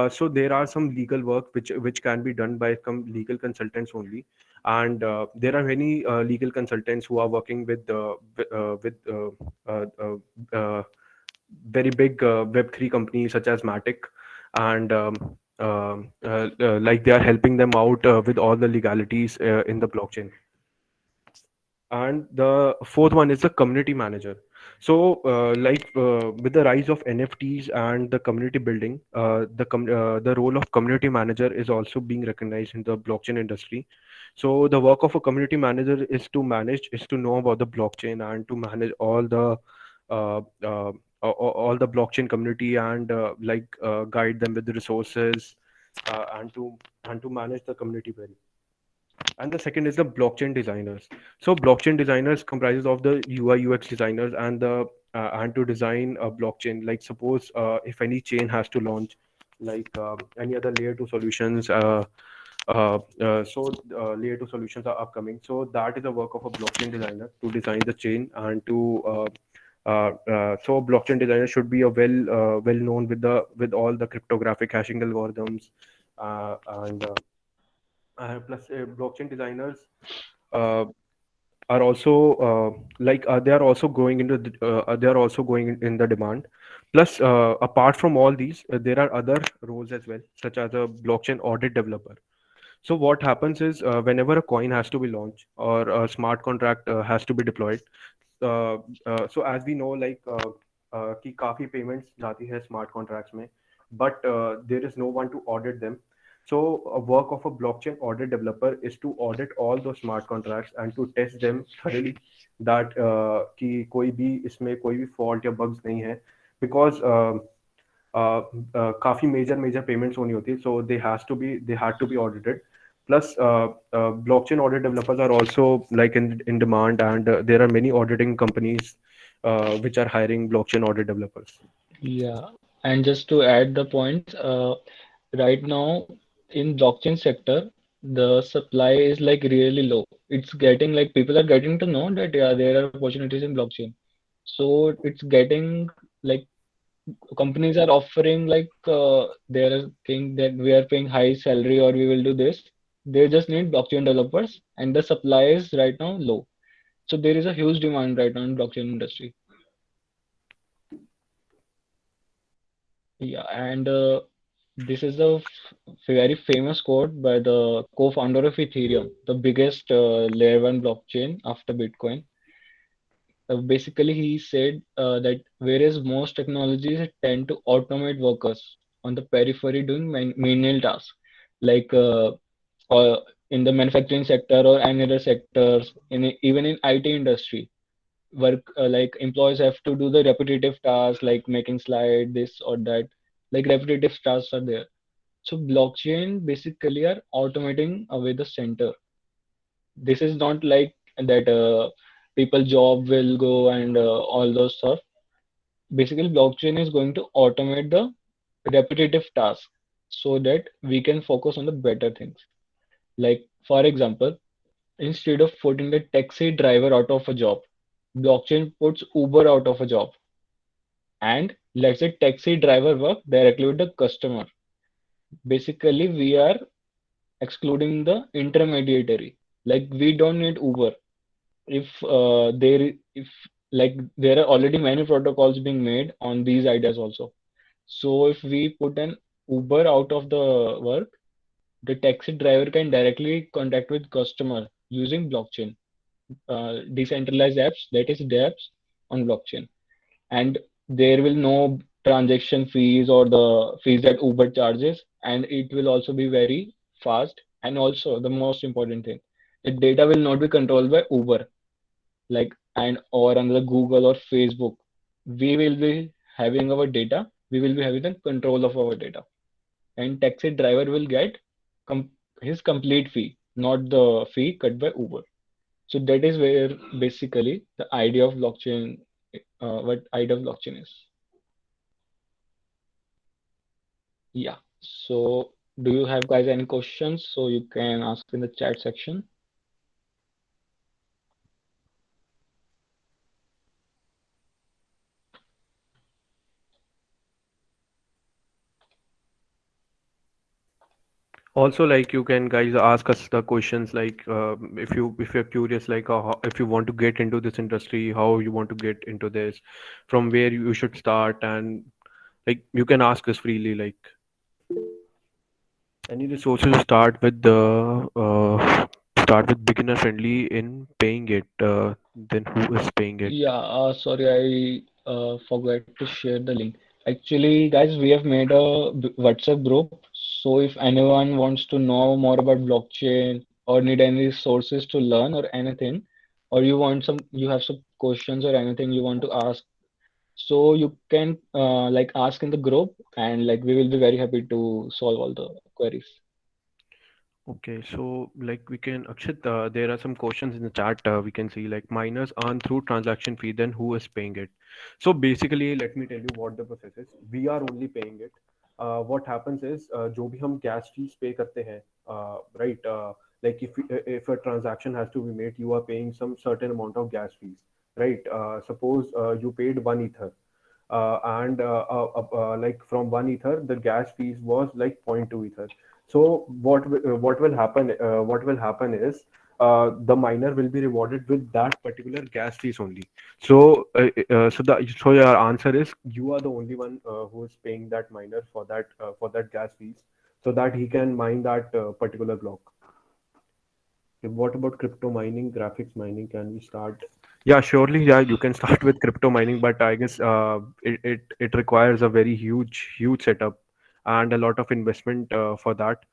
so there are some legal work which can be done by some legal consultants only. And there are many legal consultants who are working with very big Web3 companies such as Matic, and like they are helping them out with all the legalities in the blockchain. And the fourth one is the community manager. So with the rise of NFTs and the community building, the role of community manager is also being recognized in the blockchain industry. So the work of a community manager is to know about the blockchain and to manage uh, uh, all the blockchain community, and guide them with the resources, and to manage the community well. And the second is the blockchain designers. So blockchain designers comprises of the UI UX designers and to design a blockchain. Like suppose if any chain has to launch, any other layer 2 solutions, layer 2 solutions are upcoming, so that is the work of a blockchain designer to design the chain and to so blockchain designer should be a well known with all the cryptographic hashing algorithms, and plus blockchain designers uh, are also they are also going into they are also going in the demand. Plus apart from all these, there are other roles as well, such as a blockchain audit developer. So what happens is, whenever a coin has to be launched or a smart contract has to be deployed, so as we know, कि काफी payments जाती है smart contracts में, but there is no one to audit them. So a work of a blockchain audit developer is to audit all those smart contracts and to test them thoroughly, that कि कोई भी इसमें कोई भी fault या bugs नहीं है, because काफी मेजर पेमेंट्स होनी होती है, so they had to be audited. Plus blockchain audit developers are also like in demand, and there are many auditing companies which are hiring blockchain audit developers. Yeah, and just to add the points, right now in blockchain sector, the supply is like really low. It's getting like people are getting to know that yeah, there are opportunities in blockchain. So it's getting like companies are offering like they're saying that we are paying high salary or we will do this. They just need blockchain developers, and the supply is right now low. So there is a huge demand right now in blockchain industry. Yeah, and this is a very famous quote by the co-founder of Ethereum, the biggest layer one blockchain after Bitcoin. Basically, he said that whereas most technologies tend to automate workers on the periphery doing menial tasks, like in the manufacturing sector or any other sectors, even in IT industry, work like employees have to do the repetitive tasks like making slide, this or that, like repetitive tasks are there. So blockchain basically are automating away the center. This is not like that people job will go and all those stuff. Basically, blockchain is going to automate the repetitive task so that we can focus on the better things. Like for example, instead of putting the taxi driver out of a job, blockchain puts Uber out of a job and lets the taxi driver work directly with the customer. Basically, we are excluding the intermediary. Like we don't need Uber. If like there are already many protocols being made on these ideas also. So if we put an Uber out of the work, the taxi driver can directly contact with customer using blockchain, decentralized apps, that is dApps on blockchain, and there will no transaction fees or the fees that Uber charges, and it will also be very fast. And also the most important thing, the data will not be controlled by Uber, like and or under Google or Facebook. We will be having our data. We will be having the control of our data, and taxi driver will get com- his complete fee, not the fee cut by Uber. So that is where basically the idea of blockchain, what idea of blockchain is. Yeah. So do you have guys any questions? So you can ask in the chat section. Also, like you can guys ask us the questions, like if you're curious, like if you want to get into this industry, how you want to get into this, from where you should start, and like you can ask us freely, like. Any resources start with beginner friendly in paying it. Then who is paying it? Yeah, sorry, I forgot to share the link. Actually, guys, we have made a WhatsApp group. So if anyone wants to know more about blockchain or need any resources to learn or anything, or you have some questions or anything you want to ask, so you can like ask in the group, and like we will be very happy to solve all the queries. Okay, so like we can, Akshit, there are some questions in the chat. We can see like miners earn through transaction fee, then who is paying it? So basically, let me tell you what the process is. We are only paying it. What happens is, जो भी हम gas fees pay करते हैं, right? Like if a transaction has to be made, you are paying some certain amount of gas fees, right? Suppose you paid 1 ether, and like from 1 ether, the gas fees was like point 0.2 ether. So what will happen? What will happen is the miner will be rewarded with that particular gas fees only. So your answer is you are the only one who is paying that miner for that gas fees, so that he can mine that particular block. Okay, what about crypto mining, graphics mining? Can we start? Yeah, surely. Yeah, you can start with crypto mining, but I guess it requires a very huge setup and a lot of investment for that.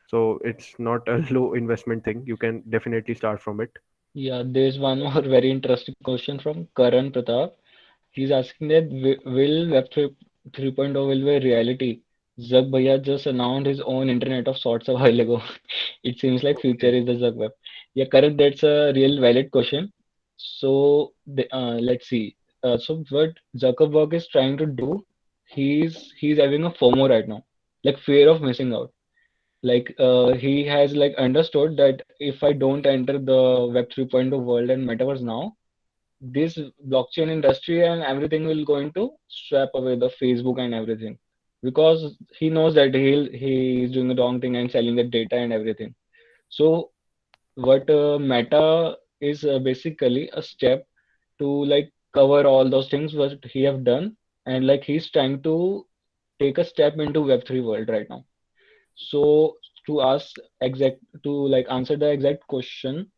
So it's not a low investment thing. You can definitely start from it. Yeah, there's one more very interesting question from Karan Pratap. He's asking that will Web 3.0 will be a reality? Zug Bhaiya just announced his own Internet of Sorts a while ago. It seems like future Okay. is the Zug Web. Yeah, correct. That's a real valid question. So let's see. So what Zuckerberg is trying to do, he's having a FOMO right now, like fear of missing out. Like he has like understood that if I don't enter the Web 3.0 world and metaverse now, this blockchain industry and everything will going to swap away the Facebook and everything, because he knows that he is doing the wrong thing and selling the data and everything. So what Meta is basically a step to like cover all those things what he have done, and like he's trying to take a step into Web3 world right now. So to ask exact to like answer the exact question,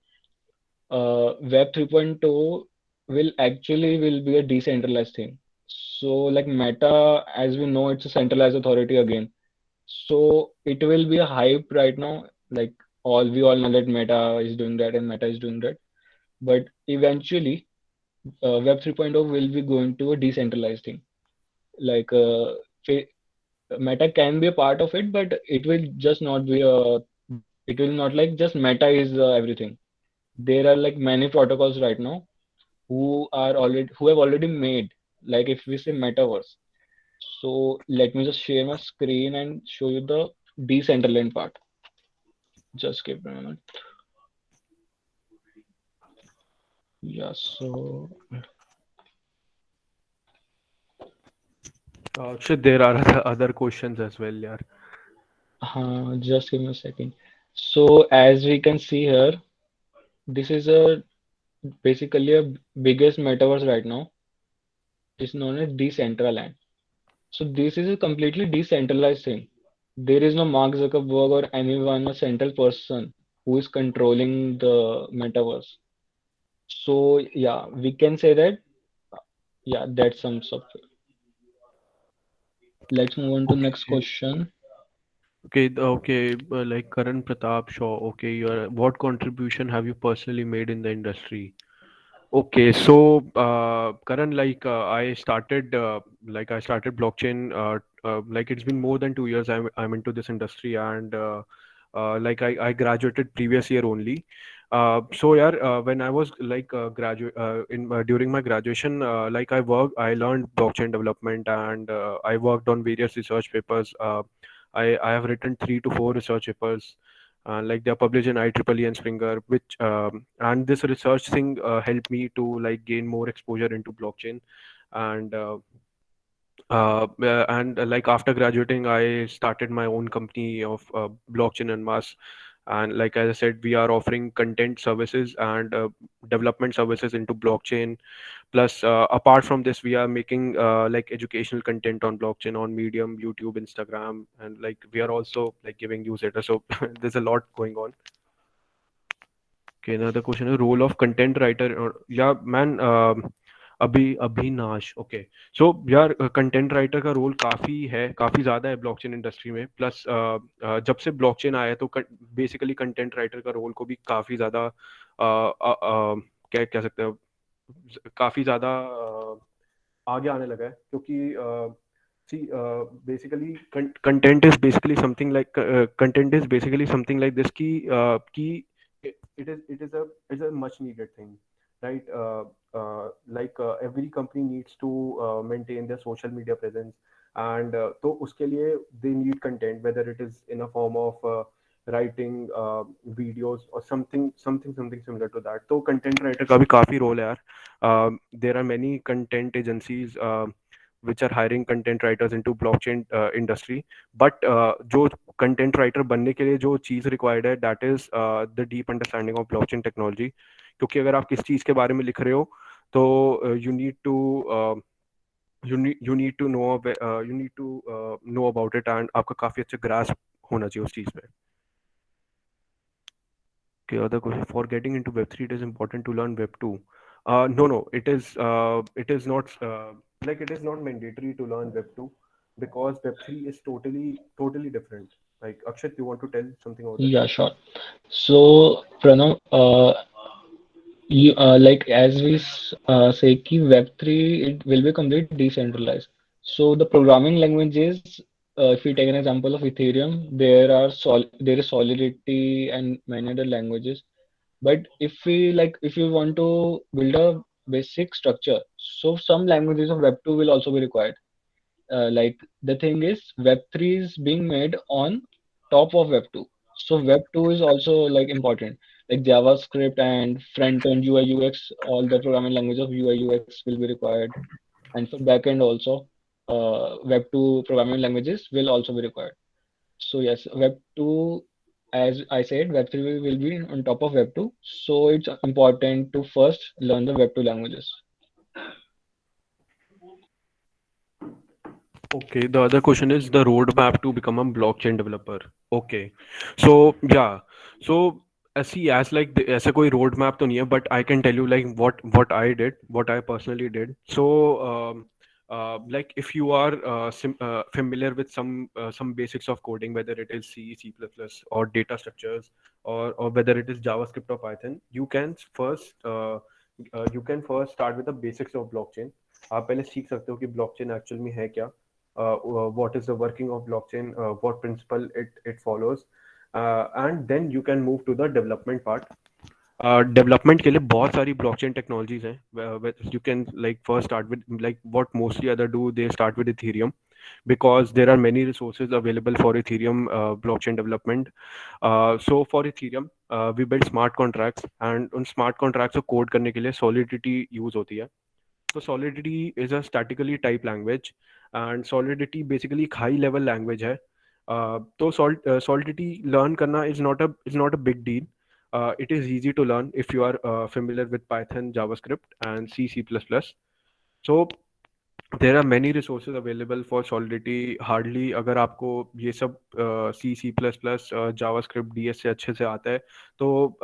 Web 3.0 will be a decentralized thing. So like Meta, as we know, it's a centralized authority again. So it will be a hype right now. Like we all know that Meta is doing that and Meta is doing that. But eventually, Web 3.0 will be going to a decentralized thing. Like fa- Meta can be a part of it, but it will just not be a. It will not like just Meta is everything. There are like many protocols right now who have already made, like if we say metaverse. So let me just share my screen and show you the decentraland part. Just give me a minute. Yeah, so Shit, there are other questions as well. Yeah. just give me a second. So as we can see here, this is a basically a biggest metaverse right now. It's known as decentraland. So this is a completely decentralized thing. There is no Mark Zuckerberg or anyone, a central person who is controlling the metaverse. So yeah, we can say that yeah, that sums up. Let's move on to next Okay. question. Okay. Okay. Like Karan Pratap Shaw. Okay. What contribution have you personally made in the industry? Okay, so Karan, I started blockchain. Like it's been more than 2 years. I'm into this industry, and I graduated previous year only. So yeah, when I was graduate in during my graduation, I learned blockchain development, and I worked on various research papers. I have written 3 to 4 research papers, like they are published in IEEE and Springer, which and this research thing helped me to like gain more exposure into blockchain, and like after graduating, I started my own company of blockchain and mass. And like as I said, we are offering content services and development services into blockchain. Plus, apart from this, we are making like educational content on blockchain on Medium, YouTube, Instagram, and like we are also like giving newsletters. So there's a lot going on. Okay, another question is role of content writer. Or yeah, man. अभी Abhinash okay so यार content writer का role काफ़ी ज़्यादा है blockchain industry में plus जब से blockchain आया है तो बेसिकली कंटेंट राइटर का रोल को भी काफ़ी ज़्यादा क्या कह सकते हो काफ़ी ज़्यादा आगे आने लगा है क्योंकि see basically content is basically something like content is basically something like this ki it is a much needed thing, right? Like every company needs to maintain their social media presence, and तो उसके लिए they need content, whether it is in a form of writing videos or something similar to that. तो content writer का भी काफी role है यार. There are many content agencies which are hiring content writers into blockchain industry, but जो content writer बनने के लिए जो चीज़ required है that is the deep understanding of blockchain technology. क्योंकि अगर आप किस चीज़ के बारे में लिख रहे हो तो you need to know about it, and आपका काफ़ी अच्छा grasp होना चाहिए उस चीज़ पे. Okay, other question. For getting into Web3, it is important to learn Web2. No, it is not it is not mandatory to learn Web2 because Web3 is totally different. Like Akshat, you want to tell something about this? Yeah, sure. So, Pranav, like as we say, ki Web3 it will be complete decentralized. So the programming languages, if we take an example of Ethereum, there is Solidity and many other languages. But if you want to build a basic structure, so some languages of Web2 will also be required. Like the thing is, Web3 is being made on top of Web2. So Web2 is also like important. Like JavaScript and front-end UI UX, all the programming language of UI UX will be required. And for backend also, Web2 programming languages will also be required. So yes, Web2, as I said, Web3 will be on top of Web2. So it's important to first learn the Web2 languages. Okay, the other question is the roadmap to become a blockchain developer. Okay, so yeah, so see, as like ऐसा कोई roadmap तो नहीं है, but I can tell you like what I did, what I personally did. So like if you are familiar with some basics of coding, whether it is C, C++, or data structures, or whether it is JavaScript or Python, you can first start with the basics of blockchain. आप पहले सीख सकते हो कि blockchain actual में है क्या, what is the working of blockchain, what principle it follows, and then you can move to the development part. Development के लिए बहुत सारी ब्लॉकचेन टेक्नोलॉजीज हैं. You can like first start with like what mostly other do they start with Ethereum because there are many resources available for ethereum blockchain development. So for ethereum we build smart contracts, and उन smart contracts को code करने के लिए solidity use होती है. So Solidity is a statically typed language, and Solidity basically एक high level language है. तो Solidity learn करना is not a big deal. It is easy to learn if you are familiar with Python, JavaScript, and C, C++. So there are many resources available for Solidity. Hardly अगर आपको ये सब C, C++, JavaScript, DS से अच्छे से आता है तो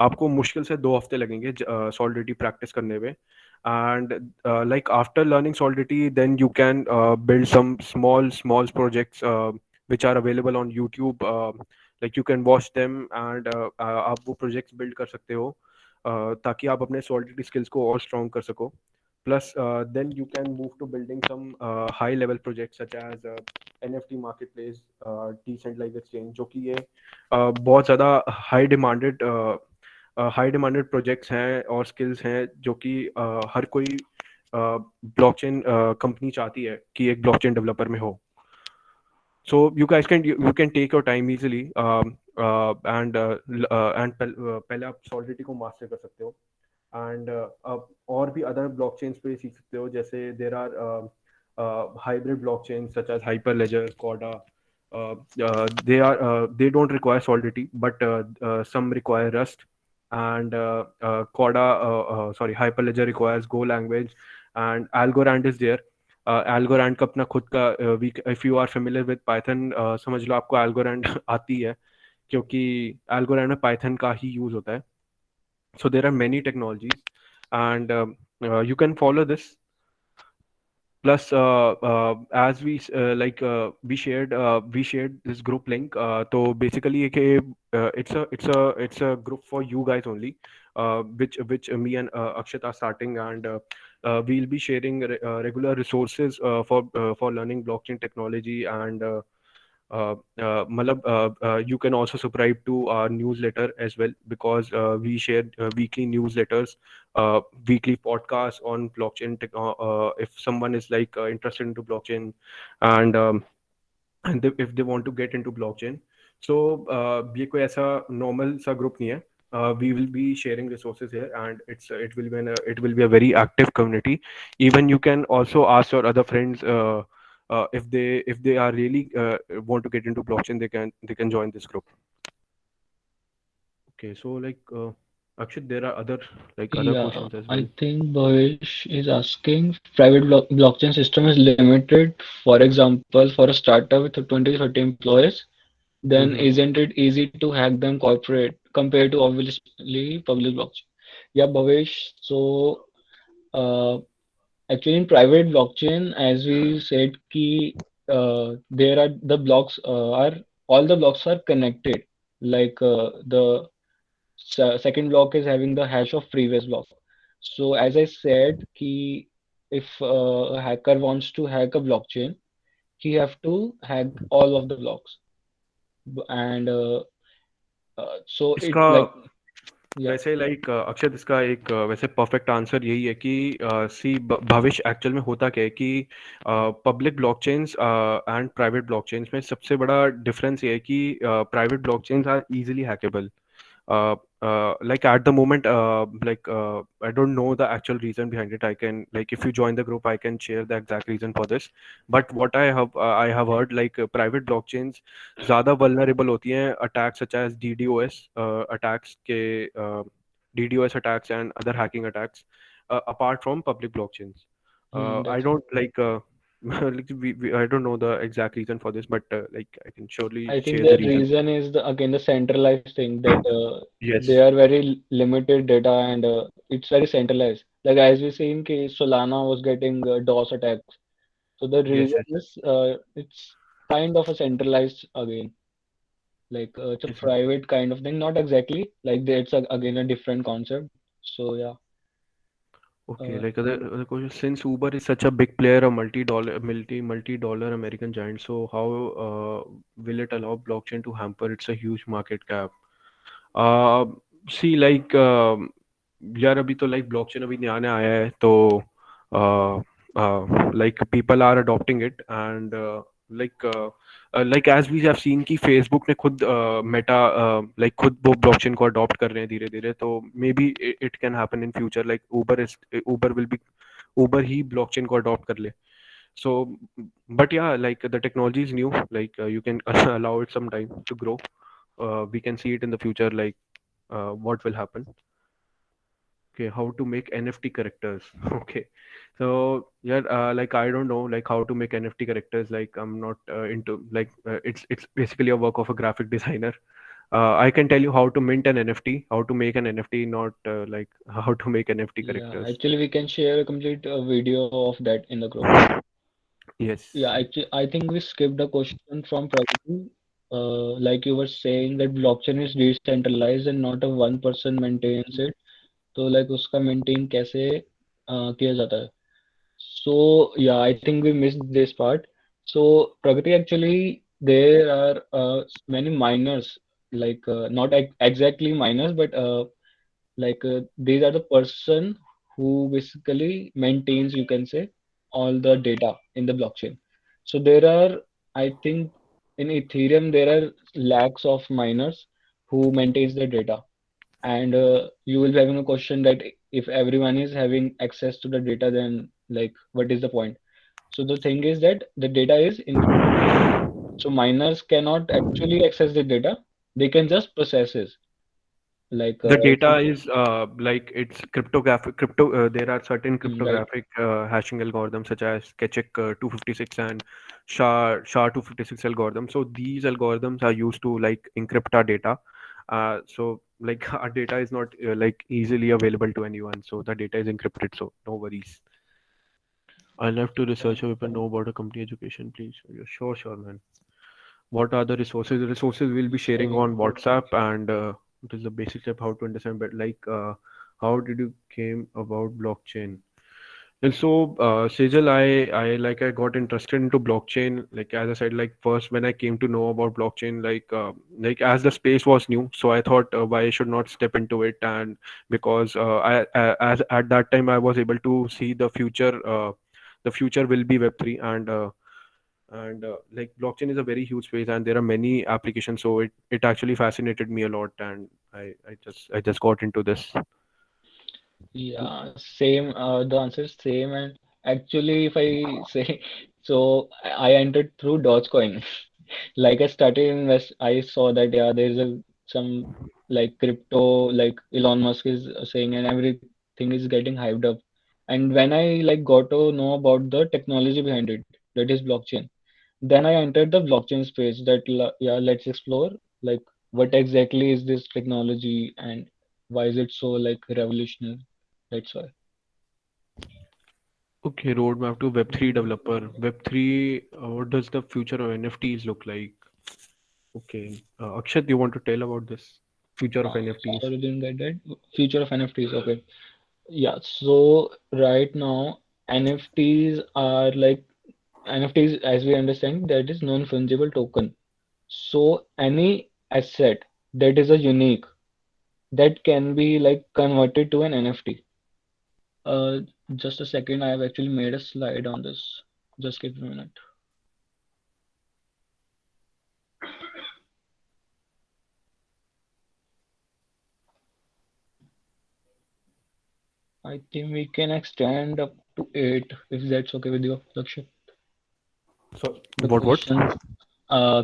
आपको मुश्किल से 2 हफ्ते लगेंगे Solidity practice करने में. And like after learning Solidity, then you can build some small projects which are available on YouTube. Like you can watch them, and आप वो projects build कर सकते हो ताकि आप अपने Solidity skills को और strong कर सको. Plus, then you can move to building some high level projects such as NFT marketplace, decentralized exchange, जो कि ये बहुत ज़्यादा हाई डिमांडेड प्रोजेक्ट्स हैं और स्किल्स हैं जो कि हर कोई ब्लॉकचेन कंपनी चाहती है कि एक ब्लॉकचेन डेवलपर में हो. So you guys can take your time easily, and पहले आप Solidity को मास्टर कर सकते हो. एंड अब और भी अदर ब्लॉकचेन्स पे सीख सकते हो, जैसे there are hybrid blockchain such as Hyperledger, Corda, They don't require Solidity, but some require Rust, and Coda, sorry, Hyperledger requires Go language, and Algorand is there. Algorand का अपना खुद का if you are familiar with Python, समझ लो आपको Algorand आती है, क्योंकि Algorand में Python का ही यूज होता है. So there are many technologies, and you can follow this. Plus as we shared this group link, so basically it's a group for you guys only, which me and Akshat are starting, and we'll be sharing regular resources for learning blockchain technology, and you can also subscribe to our newsletter as well, because we share weekly newsletters, weekly podcasts on blockchain if someone is like interested into blockchain, and if they want to get into blockchain. So ये कोई ऐसा normal सा group नहीं है. We will be sharing resources here, and it will be a very active community. Even you can also ask your other friends, if they are really want to get into blockchain, they can join this group. Okay, so like Akshat, there are other Yeah, questions as well. I think Bhavesh is asking private blockchain system is limited. For example, for a startup with 20 to 30 employees, then Mm-hmm. isn't it easy to hack them corporate compared to obviously public blockchain? Yeah, Bhavesh. So uh, actually in private blockchain, as we said, key there are the blocks are all the blocks are connected. Like the second block is having the hash of previous block. So as I said, key if a hacker wants to hack a blockchain, he have to hack all of the blocks. And so it इसका like yeah, वैसे like अक्षत, इसका एक वैसे perfect answer यही है कि सी भविष्य actual में होता क्या है कि public blockchains and private blockchains में सबसे बड़ा डिफरेंस ये है कि private blockchains are easily hackable. Like at the moment, I don't know the actual reason behind it. I can, like, if you join the group, I can share the exact reason for this. But what I have heard, like private blockchains ज़्यादा vulnerable होती हैं attacks such as DDoS attacks के DDoS attacks and other hacking attacks, apart from public blockchains. I that's don't like I don't know the exact reason for this, but like I can surely I think share the the reason. reason is the again the centralized thing that they Yes. are very limited data and it's very centralized. Like as we seen, case Solana was getting DOS attacks. So the Yes, reason yes. is it's kind of a centralized again. Like it's a Yes, yes. private kind of thing, not exactly. Like it's again a different concept. So yeah, Okay, uh, like other question. Since Uber is such a big player, a multi-dollar American giant, so how will it allow blockchain to hamper? It's a huge market cap. Uh, See, like यार अभी तो like blockchain अभी नया नया आया है, तो uh, like people are adopting it, and like like as we have seen कि Facebook ने खुद मेटा like खुद वो blockchain को adopt कर रहे हैं धीरे धीरे, तो maybe it can happen in future, like Uber will be Uber he blockchain को adopt कर ले. So but yeah, like the technology is new, like you can allow it some time to grow. We can see it in the future, like what will happen. Okay, how to make NFT characters. Okay, so yeah, like I don't know, like how to make NFT characters. Like I'm not into like it's basically a work of a graphic designer. I can tell you how to mint an NFT, how to make an NFT, not like how to make NFT yeah. characters. Actually, we can share a complete video of that in the group. Yes. Yeah, actually, I think we skipped a question from Pragati. Like you were saying that blockchain is decentralized and not a one person maintains it. तो like उसका maintain कैसे किया जाता है? So yeah, I think we missed this part. So Pragati, actually there are many miners like not exactly miners, but like these are the person who basically maintains, you can say, all the data in the blockchain. So there are, I think, in Ethereum there are lakhs of miners who maintains the data, and you will be having a question that if everyone is having access to the data, then like what is the point? So the thing is that the data is infinite. So miners cannot actually access the data. They can just process it. Like The if data you, is like it's cryptographic. There are certain right, cryptographic hashing algorithms such as Keccak 256 and SHA 256 algorithm. So these algorithms are used to like encrypt our data. So like our data is not like easily available to anyone. So the data is encrypted. So no worries. I'll have to research if I know about a company education, please. Yeah, sure, sure, man. What are the resources? The resources we'll be sharing okay. on WhatsApp, and it is the basic step how to understand. But like, how did you came about blockchain? And so, Sejal, I got interested into blockchain. Like as I said, like first when I came to know about blockchain, like as the space was new, so I thought why I should not step into it, and because as at that time I was able to see the future. The future will be Web3, and like blockchain is a very huge space, and there are many applications. So it actually fascinated me a lot, and I just got into this. Yeah, same. The answer is same. And actually, if I say, so I entered through Dogecoin. Like I started invest, I saw that yeah, there's a some like crypto, like Elon Musk is saying, and everything is getting hyped up. And when I like got to know about the technology behind it, that is blockchain, then I entered the blockchain space. Yeah, let's explore like what exactly is this technology and why is it so like revolutionary. That's why. Okay, roadmap to Web3 developer. Web3, what does the future of NFTs look like? Okay, Akshat, you want to tell about this future of NFTs? Sorry, didn't get that. Future of NFTs. Okay. Yeah. So right now, NFTs are like NFTs, as we understand, that is non-fungible token. So any asset that is a unique that can be like converted to an NFT. Uh, just a second. I have actually made a slide on this. Just give me a minute. I think we can extend up to 8 if that's okay with you, Lakshya. So The what? questions,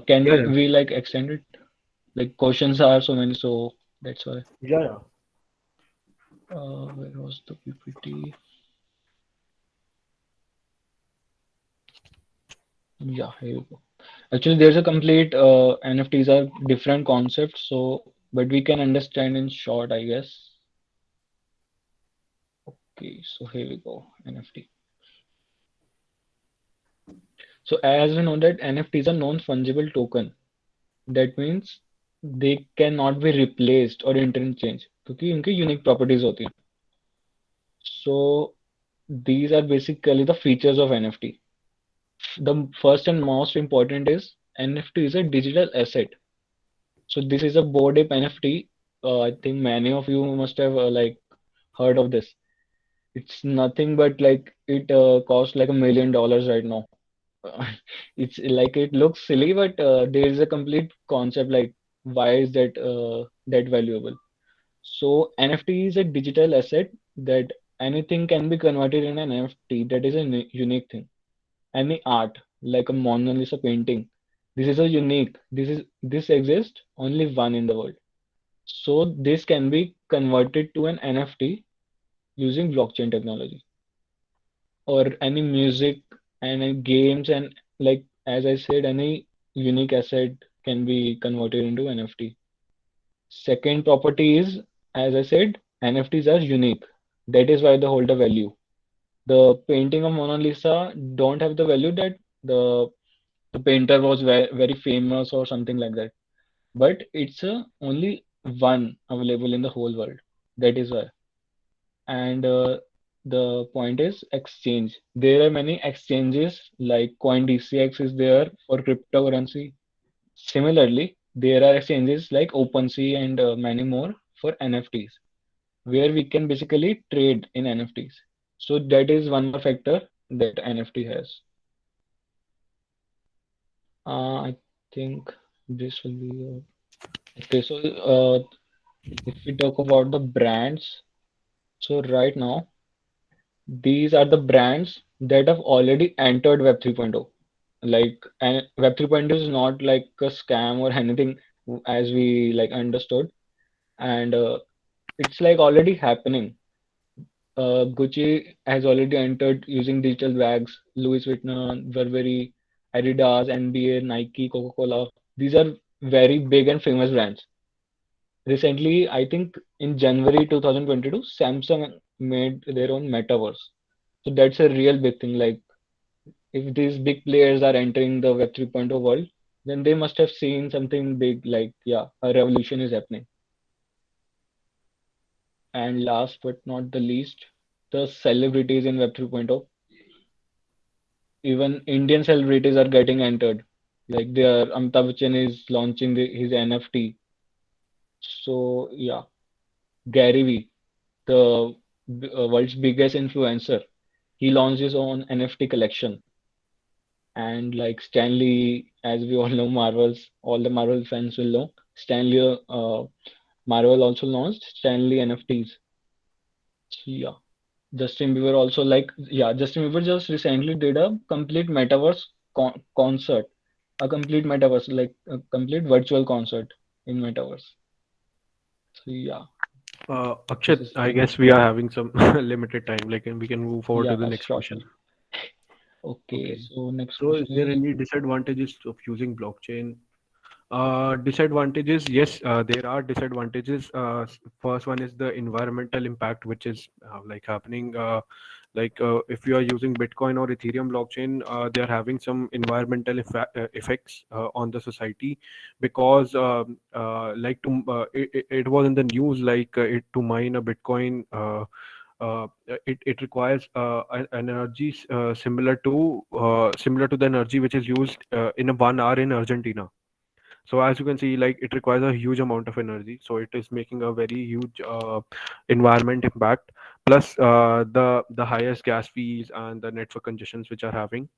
can Yeah, yeah, we like extend it? Like questions are so many, so that's why. yeah, yeah. Where was the PPT? Yeah, here we go. Actually, there's a complete NFTs are different concepts, so but we can understand in short, I guess. Okay, so here we go, NFT. So as we know that NFTs are non-fungible token. That means they cannot be replaced or interchange क्योंकि उनकी unique properties होती हैं. So these are basically the features of NFT. The first and most important is NFT is a digital asset. So this is a Bored Ape NFT. I think many of you must have like heard of this. It's nothing but like it costs like $1 million right now. It's like it looks silly, but there is a complete concept like why is that valuable? So NFT is a digital asset that anything can be converted in an NFT. That is a unique thing. Any art like a Mona Lisa painting, this is a unique. This exists only one in the world. So this can be converted to an NFT using blockchain technology or any music and any games and like as I said, any unique asset can be converted into NFT. Second property is, as I said, NFTs are unique. That is why they hold a value. The painting of Mona Lisa don't have the value that the the painter was very famous or something like that. But it's only one available in the whole world. That is why. And the point is exchange. There are many exchanges like CoinDCX is there for cryptocurrency. Similarly, there are exchanges like OpenSea and many more for NFTs, where we can basically trade in NFTs. So that is one more factor that NFT has. I think this will be okay. So if we talk about the brands, so right now these are the brands that have already entered Web 3.0. And Web 3.0 is not like a scam or anything as we like understood, and it's like already happening. Gucci has already entered using digital bags. Louis Vuitton, Burberry, Adidas, NBA, Nike, Coca-Cola. These are very big and famous brands. Recently, I think in January 2022, Samsung made their own metaverse. So that's a real big thing. Like if these big players are entering the Web 3.0 world, then they must have seen something big. Like yeah, a revolution is happening. And last but not the least, the celebrities in Web 3.0. Even Indian celebrities are getting entered. Like their Amitabh Bachchan is launching his NFT. So yeah, Gary Vee, the world's biggest influencer, he launched his own NFT collection. And like Stanley, as we all know, Marvels, all the Marvel fans will know, Marvel also launched Stanley NFTs. So yeah, Justin Bieber just recently did a complete metaverse concert, a complete metaverse, like a complete virtual concert in metaverse. So yeah, this Akshat, is I from my guess we side. are having some limited time. Like, and we can move forward to Yeah, the next sure, question. sure. Okay, Okay. so next So, is question there is any disadvantages of using blockchain? Disadvantages, yes, there are disadvantages. First one is the environmental impact, which is like happening. If you are using Bitcoin or Ethereum blockchain, they are having some environmental effects on the society because, it was in the news to mine a Bitcoin. It requires an energy similar to the energy which is used in a 1 hour in Argentina. So as you can see, like it requires a huge amount of energy, so it is making a very huge environment impact. Plus the highest gas fees and the network congestions which are having.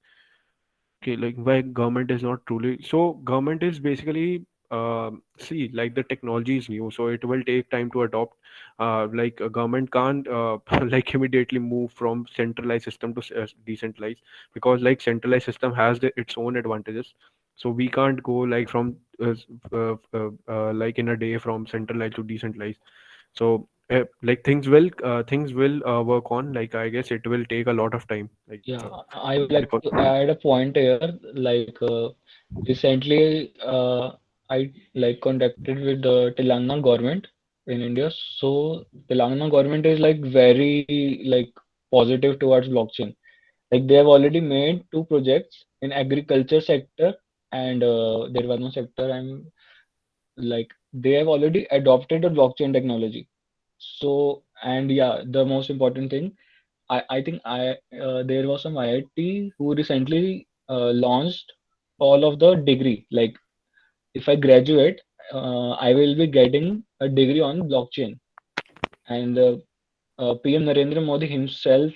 Okay, like why government is not truly, so government is basically, see, like the technology is new, so it will take time to adopt. Like a government can't like immediately move from centralized system to decentralized, because like centralized system has its own advantages. So we can't go like from like in a day from centralized to decentralized. So like things will work on, like I guess it will take a lot of time, like yeah. I would like because to add a point here. Like recently, I like contacted with the Telangana government in India. So Telangana government is like very like positive towards blockchain. Like they have already made two projects in agriculture sector, and there was no sector. I'm like they have already adopted the blockchain technology. So and yeah, the most important thing, I think there was some IIT who recently launched all of the degree. Like if I graduate, I will be getting a degree on blockchain. And PM Narendra Modi himself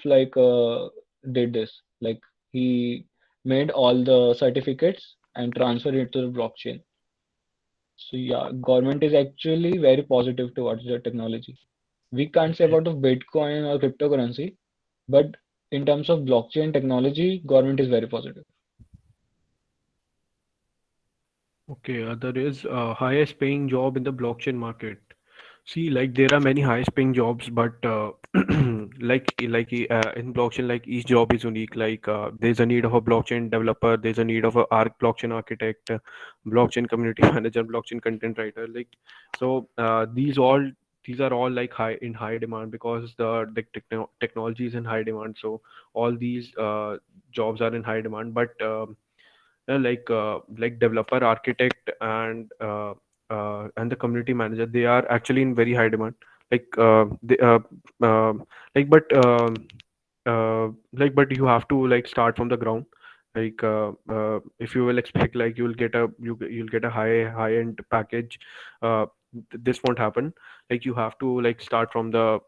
did this. Like he made all the certificates and transferred it to the blockchain. So yeah, government is actually very positive towards the technology. We can't say about the Bitcoin or cryptocurrency, but in terms of blockchain technology, government is very positive. okay, there is a highest paying job in the blockchain market. See, like there are many highest paying jobs, but in blockchain, like each job is unique. Like there's a need of a blockchain developer, there's a need of a blockchain architect, blockchain community manager, blockchain content writer. Like so, these are all like high demand because the technology is in high demand. So all these jobs are in high demand, but like developer, architect, and the community manager, they are actually in very high demand. like they like but you have to like start from the ground. If you will expect like you'll get a high end package, this won't happen. Like you have to like start from the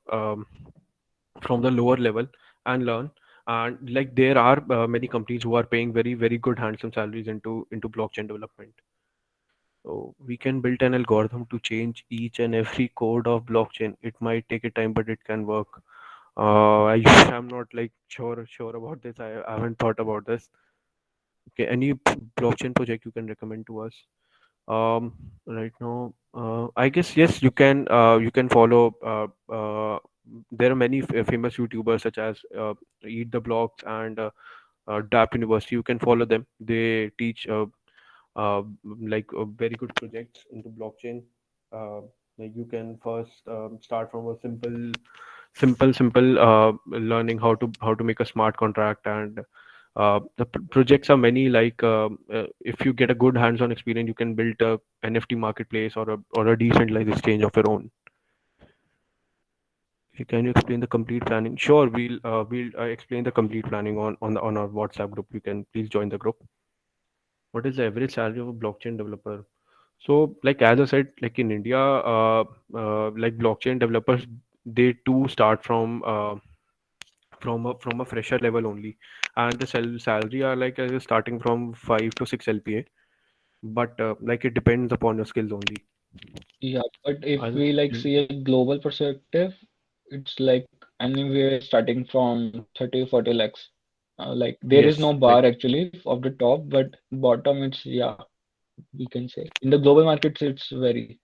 lower level and learn. And like there are many companies who are paying very good handsome salaries into blockchain development. So we can build an algorithm to change each and every code of blockchain. It might take a time, but it can work. I'm not like sure about this. I haven't thought about this. Okay, any blockchain project you can recommend to us? Right now, I guess yes, you can follow. There are many famous YouTubers such as Eat the Blocks and DAP University. You can follow them. They teach very good projects into blockchain. Uh, like you can first start from a simple learning how to make a smart contract, and projects are many. If you get a good hands-on experience, you can build a NFT marketplace or a decentralized exchange of your own. Can you explain the complete planning? Sure, we'll explain the complete planning on our WhatsApp group. You can please join the group. What is the average salary of a blockchain developer? So, like as I said, like in India, like blockchain developers, they too start from a fresher level only, and the salary are like starting from 5 to 6 LPA. But like it depends upon your skills only. Yeah, but if I we just like see a global perspective, it's like anywhere starting from 30, 40 lakhs. Like there is yes, no like bar actually of the top, but bottom it's, yeah, we can say. In the global markets, it's very.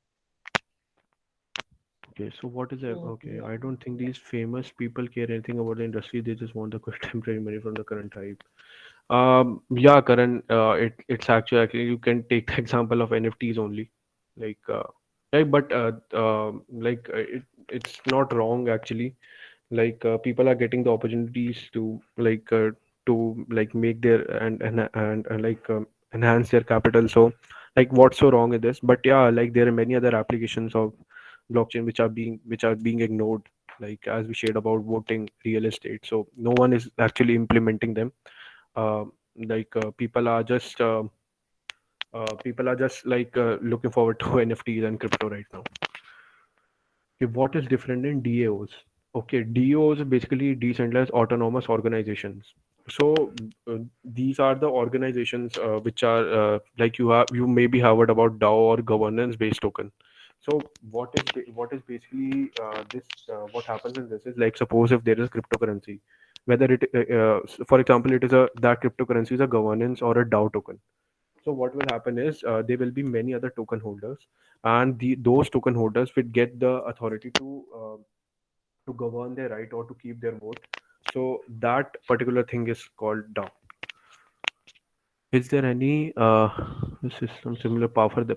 okay. So what is it? So Okay, yeah. I don't think these famous people care anything about the industry. They just want the quick temporary money from the current hype. Yeah, Karan, it's actually you can take the example of NFTs only, like like but it's not wrong actually. People are getting the opportunities to like make their and enhance their capital. So like what's so wrong with this? But yeah, like there are many other applications of blockchain which are being ignored, like as we shared about voting, real estate. So no one is actually implementing them. uh, people are just looking forward to NFTs and crypto right now. Okay, what is different in DAOs? Okay, DAOs are basically decentralized autonomous organizations. So these are the organizations which are you maybe heard about DAO or governance based token. So what is basically this what happens in this is, like, suppose if there is cryptocurrency, whether for example it is a that cryptocurrency is a governance or a DAO token. So what will happen is there will be many other token holders, and those token holders will get the authority to govern their right or to keep their vote. So that particular thing is called DAO. Is there any system similar powerful than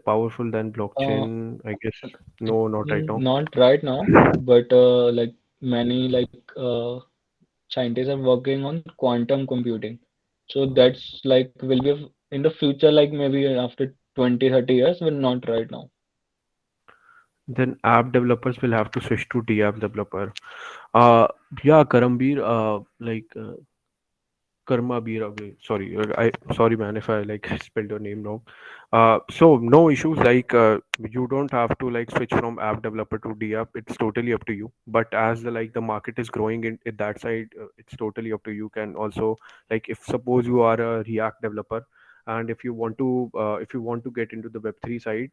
Uh, blockchain? I guess no, not right now. Not right now, but like many scientists are working on quantum computing. So that's like will be in the future, like maybe after 20, 30 years, but not right now. Then app developers will have to switch to DApp developer. Uh, yeah, Karambir, Karma Birave. Sorry, I sorry man if I like spelled your name wrong. So no issues. You don't have to like switch from app developer to DApp. It's totally up to you. But as the market is growing in that side, it's totally up to you. Can also, like, if suppose you are a React developer, and if you want to get into the Web3 side,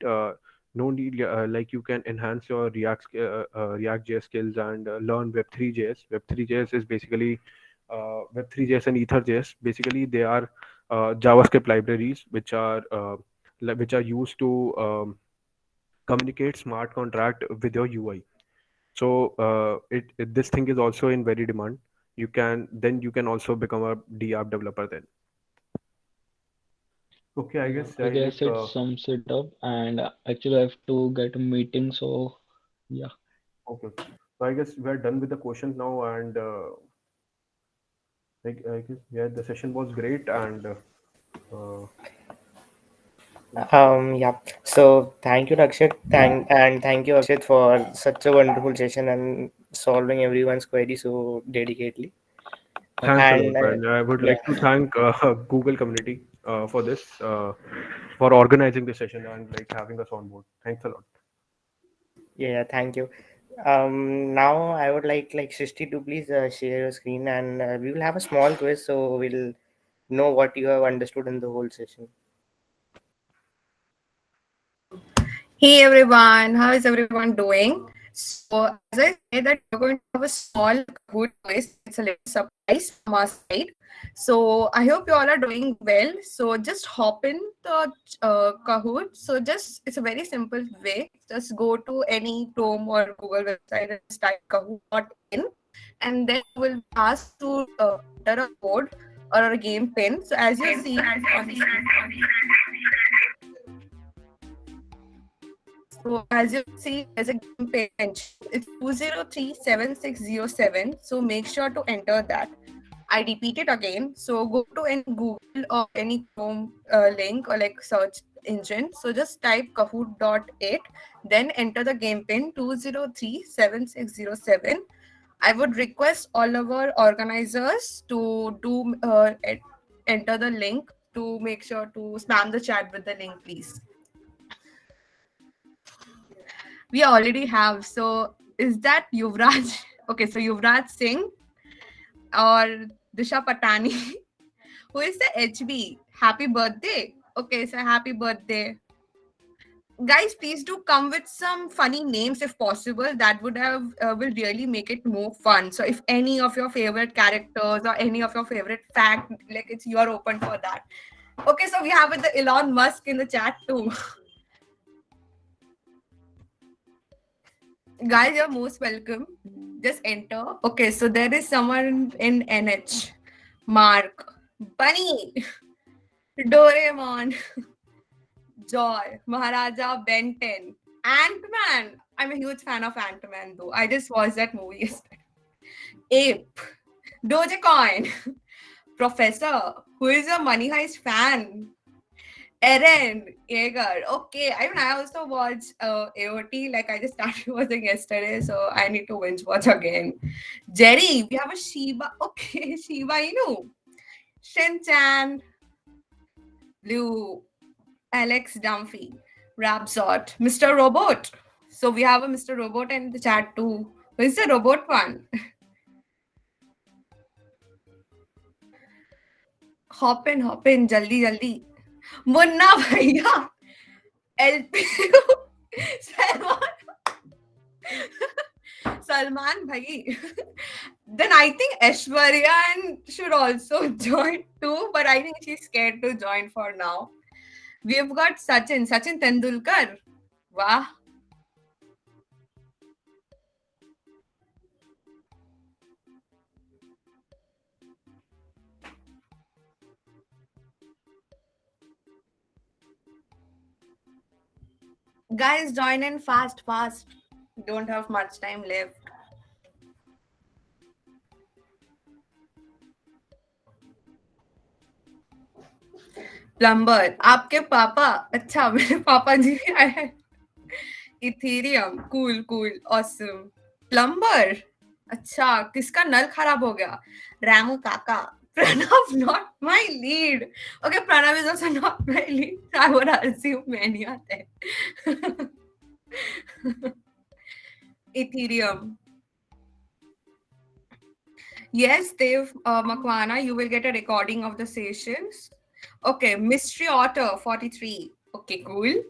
no need, like, you can enhance your React JS skills and learn Web3 JS. Web3 JS is basically Web3 JS and Ether.js. Basically, they are JavaScript libraries which are used to communicate smart contract with your UI. So this thing is also in very demand. You can also become a DApp developer then. Okay, I Yeah, guess I if guess it sums it up, and actually I have to get a meeting, so yeah. okay, so I guess we're done with the questions now, and I guess yeah, the session was great, and uh, Yeah. So thank you, Rakshit. Thank you, Akshit, for such a wonderful session and solving everyone's query so dedicatedly. thanks a lot, And man. I would yeah, like to thank Google community for this, for organizing this session and like having us on board. Thanks a lot. yeah, thank you. Now I would like Srishti to please share your screen, and we will have a small quiz so we'll know what you have understood in the whole session. Hey everyone, how is everyone doing? So, as I said, that we're going to have a small Kahoot quiz. It's a little surprise from our side. So, I hope you all are doing well. So, just hop in the Kahoot. So, just it's a very simple way. Just go to any Chrome or Google website and just type kahoot.in, and then you will be asked to enter a code or a game pin. So, as you see on the screen. So as you see, there's a game page mentioned. It's 2037607. So make sure to enter that. I repeat it again. So go to any Google or any Chrome link or like search engine. So just type kahoot.it, then enter the game pin 2037607. I would request all of our organizers to enter the link, to make sure to spam the chat with the link, please. We already have. So is that Yuvraj? Okay, so Yuvraj Singh or Disha Patani, who is the HB? Happy birthday. Okay, so happy birthday. Guys, please do come with some funny names if possible. That would have will really make it more fun. So if any of your favorite characters or any of your favorite fact, like it's you're open for that. Okay, so we have with the Elon Musk in the chat too. Guys, you're most welcome. Just enter. Okay, so there is someone in NH. Mark. Bunny. Doraemon. Joy. Maharaja. Ben 10. Ant-Man. I'm a huge fan of Ant-Man though. I just watched that movie yesterday. Ape. Dogecoin. Professor. Who is a Money Heist fan? Eren Yeager. Okay, I mean, I also watched AOT. Like I just started watching yesterday, so I need to binge watch again. Jerry, we have a Shiba. Okay, Shiba Inu. Shin-chan. Blue. Alex Dumphy. Rapsot. Mr. Robot. So we have a Mr. Robot in the chat too. Who is the robot one? Hop in, jaldi, jaldi. Munna bhaiya. LP. Salman. Salman bhai. Then I think Aishwarya should also join too, but I think she's scared to join for now. We've got Sachin Tendulkar. Wow. Guys, join in fast. Don't have much time left. Plumber आपके पापा अच्छा मेरे पापा जी भी आए हैं Ethereum cool awesome plumber अच्छा किसका नल खराब हो गया रामू काका Pranav not my lead. Okay, Pranav is also not my lead. I would assume many are there. Ethereum. Yes, Dev Makwana, you will get a recording of the sessions. Okay, Mystery Otter 43. Okay, cool.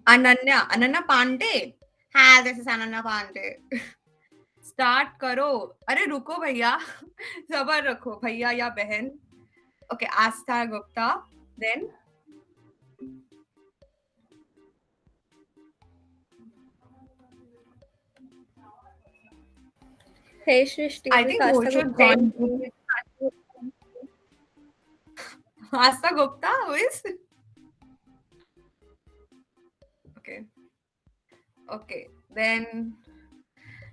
Ananya Pandey. Hi, this is Ananya Pandey. Start करो अरे रुको भैया सबर रखो भैया या बहन Okay, Astha Gupta. Then Hey Shrishti, I think who should join? Astha Gupta, who is? Okay. Then,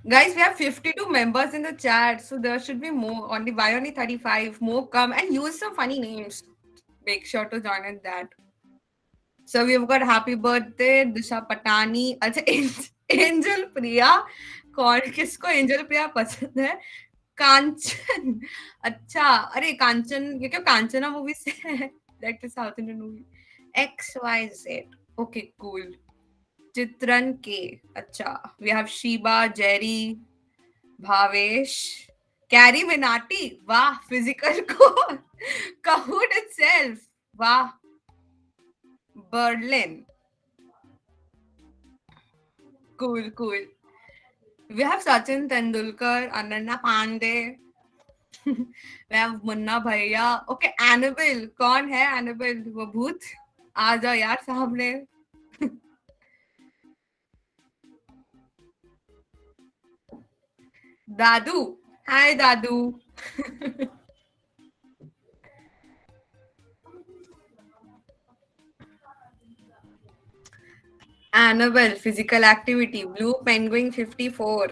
guys, we have 52 members in the chat, so there should be more. Why only 35? More come and use some funny names. Make sure to join in that. So we've got Happy Birthday, Disha Patani. अच्छा Angel Priya. कौन किसको angel प्रिया पसंद है कांचन अच्छा अरे कांचन ये क्या Kanchana movie से है that is South Indian movie XYZ okay cool Chitran के अच्छा we have Sheeba Jerry Bhavesh Carry Minati वाह फिजिकल को Kahoot itself वाह Berlin Cool. We have Sachin Tendulkar, Ananya Pandey. We have Munna Bhaiya. Okay, Annabelle. कौन है Annabelle? वो भूत? आ जाओ यार सामने. Dadu. Hi, Dadu. Annabelle, physical activity. Blue Penguin 54.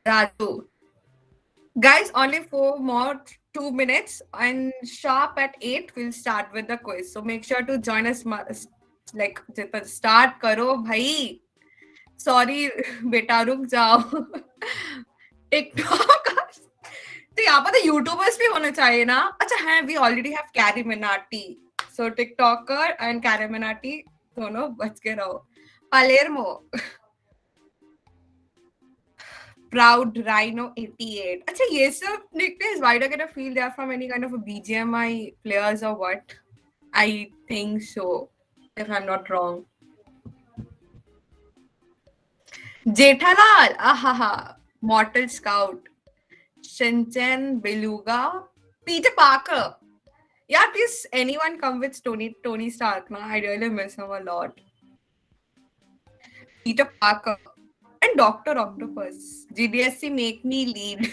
Raju. Guys, only 2 minutes and sharp at 8 we'll start with the quiz. So make sure to join us like start karo bhai. Sorry beta रुक जाओ. TikTok. तो यहाँ पर तो YouTubers भी होने चाहिए ना. अच्छा है, we already have Carrie Minati. So TikToker and Carrie Minati दोनों बच के रहो. Palermo. Proud Rhino 88. अच्छा ये सब nicknames, why do I get a feel they are from any kind of a BGMI players or what? I think so, if I'm not wrong. Jethalal, ahaha, Mortal Scout, Shinchan Beluga, Peter Parker. Yeah, please anyone come with Tony Stark. No, I really miss him a lot. Peter Parker. And Dr. Octopus. GDSC make me lead.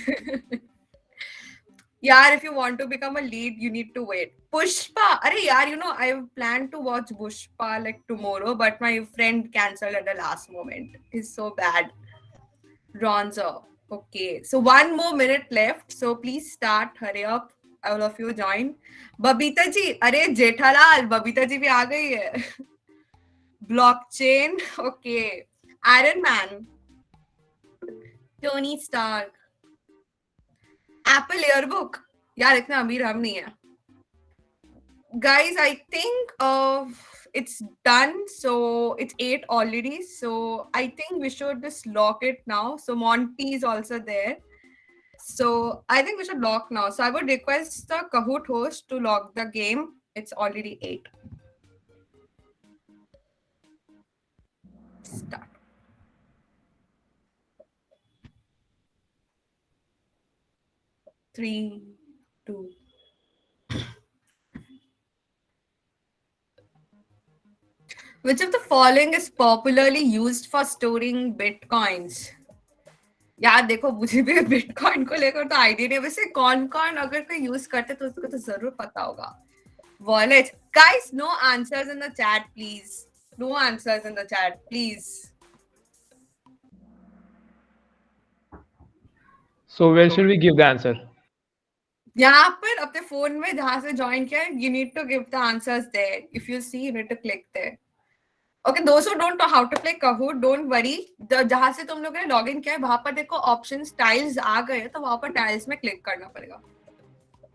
Yeah, if you want to become a lead, you need to wait. Pushpa. Arey yaar, you know, I planned to watch Pushpa like tomorrow, but my friend cancelled at the last moment. It's so bad. Ronzo. Okay. So 1 more minute left. So please start. Hurry up. All of you join. Babita ji. Arey Jethalal. Babita ji bhi aa gayi hai. Blockchain. Okay. Iron Man. Tony Stark. Apple Yearbook. यार इतना अमीर हम नहीं है. Guys, I think it's done. So it's 8 already. So I think we should just lock it now. So Monty is also there. So I think we should lock now. So I would request the Kahoot host to lock the game. It's already 8. Start. Three, two. Which of the following is popularly used for storing bitcoins? यार देखो मुझे भी bitcoin को लेकर तो idea नहीं. वैसे कौन कौन अगर कोई यूज करते तो उसको तो जरूर पता होगा. Wallet. Guys, no answers in the chat please. No answers in the chat please. So where should we give the answer? यहाँ पर अपने फोन में जहां से ज्वाइन किया, you need to give the answers there. If you see, you need to click there. Okay, those who don't know how to play Kahoot, don't worry. जहां से तुम लोगों ने लॉग इन किया है वहां पर देखो ऑप्शंस टाइल्स आ गए, तो वहां पर टाइल्स में क्लिक करना पड़ेगा.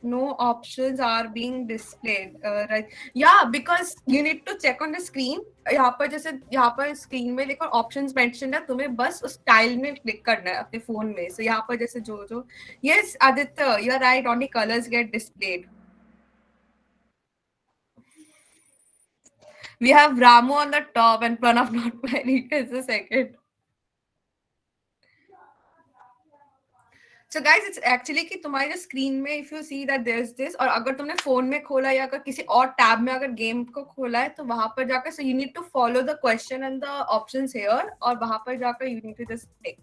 No options are being displayed, right? Yeah, because you need to check on the screen. यहाँ पर जैसे यहाँ पर स्क्रीन में देखो ऑप्शंस मेंशन है, तुम्हें बस उस टाइल में क्लिक करना है अपने फोन में. सो यहाँ पर जैसे जो yes Aditya, you are right, only colors get displayed. We have Ramu on the top and Pranav not playing as the second. So guys, it's actually कि तुम्हारी स्क्रीन में if you see that there's this, और अगर तुमने phone में खोला या अगर किसी और टैब में अगर गेम को खोला है तो वहां पर जाकर so you need to follow the question and the options here, और वहां पर जाकर you need to just tick.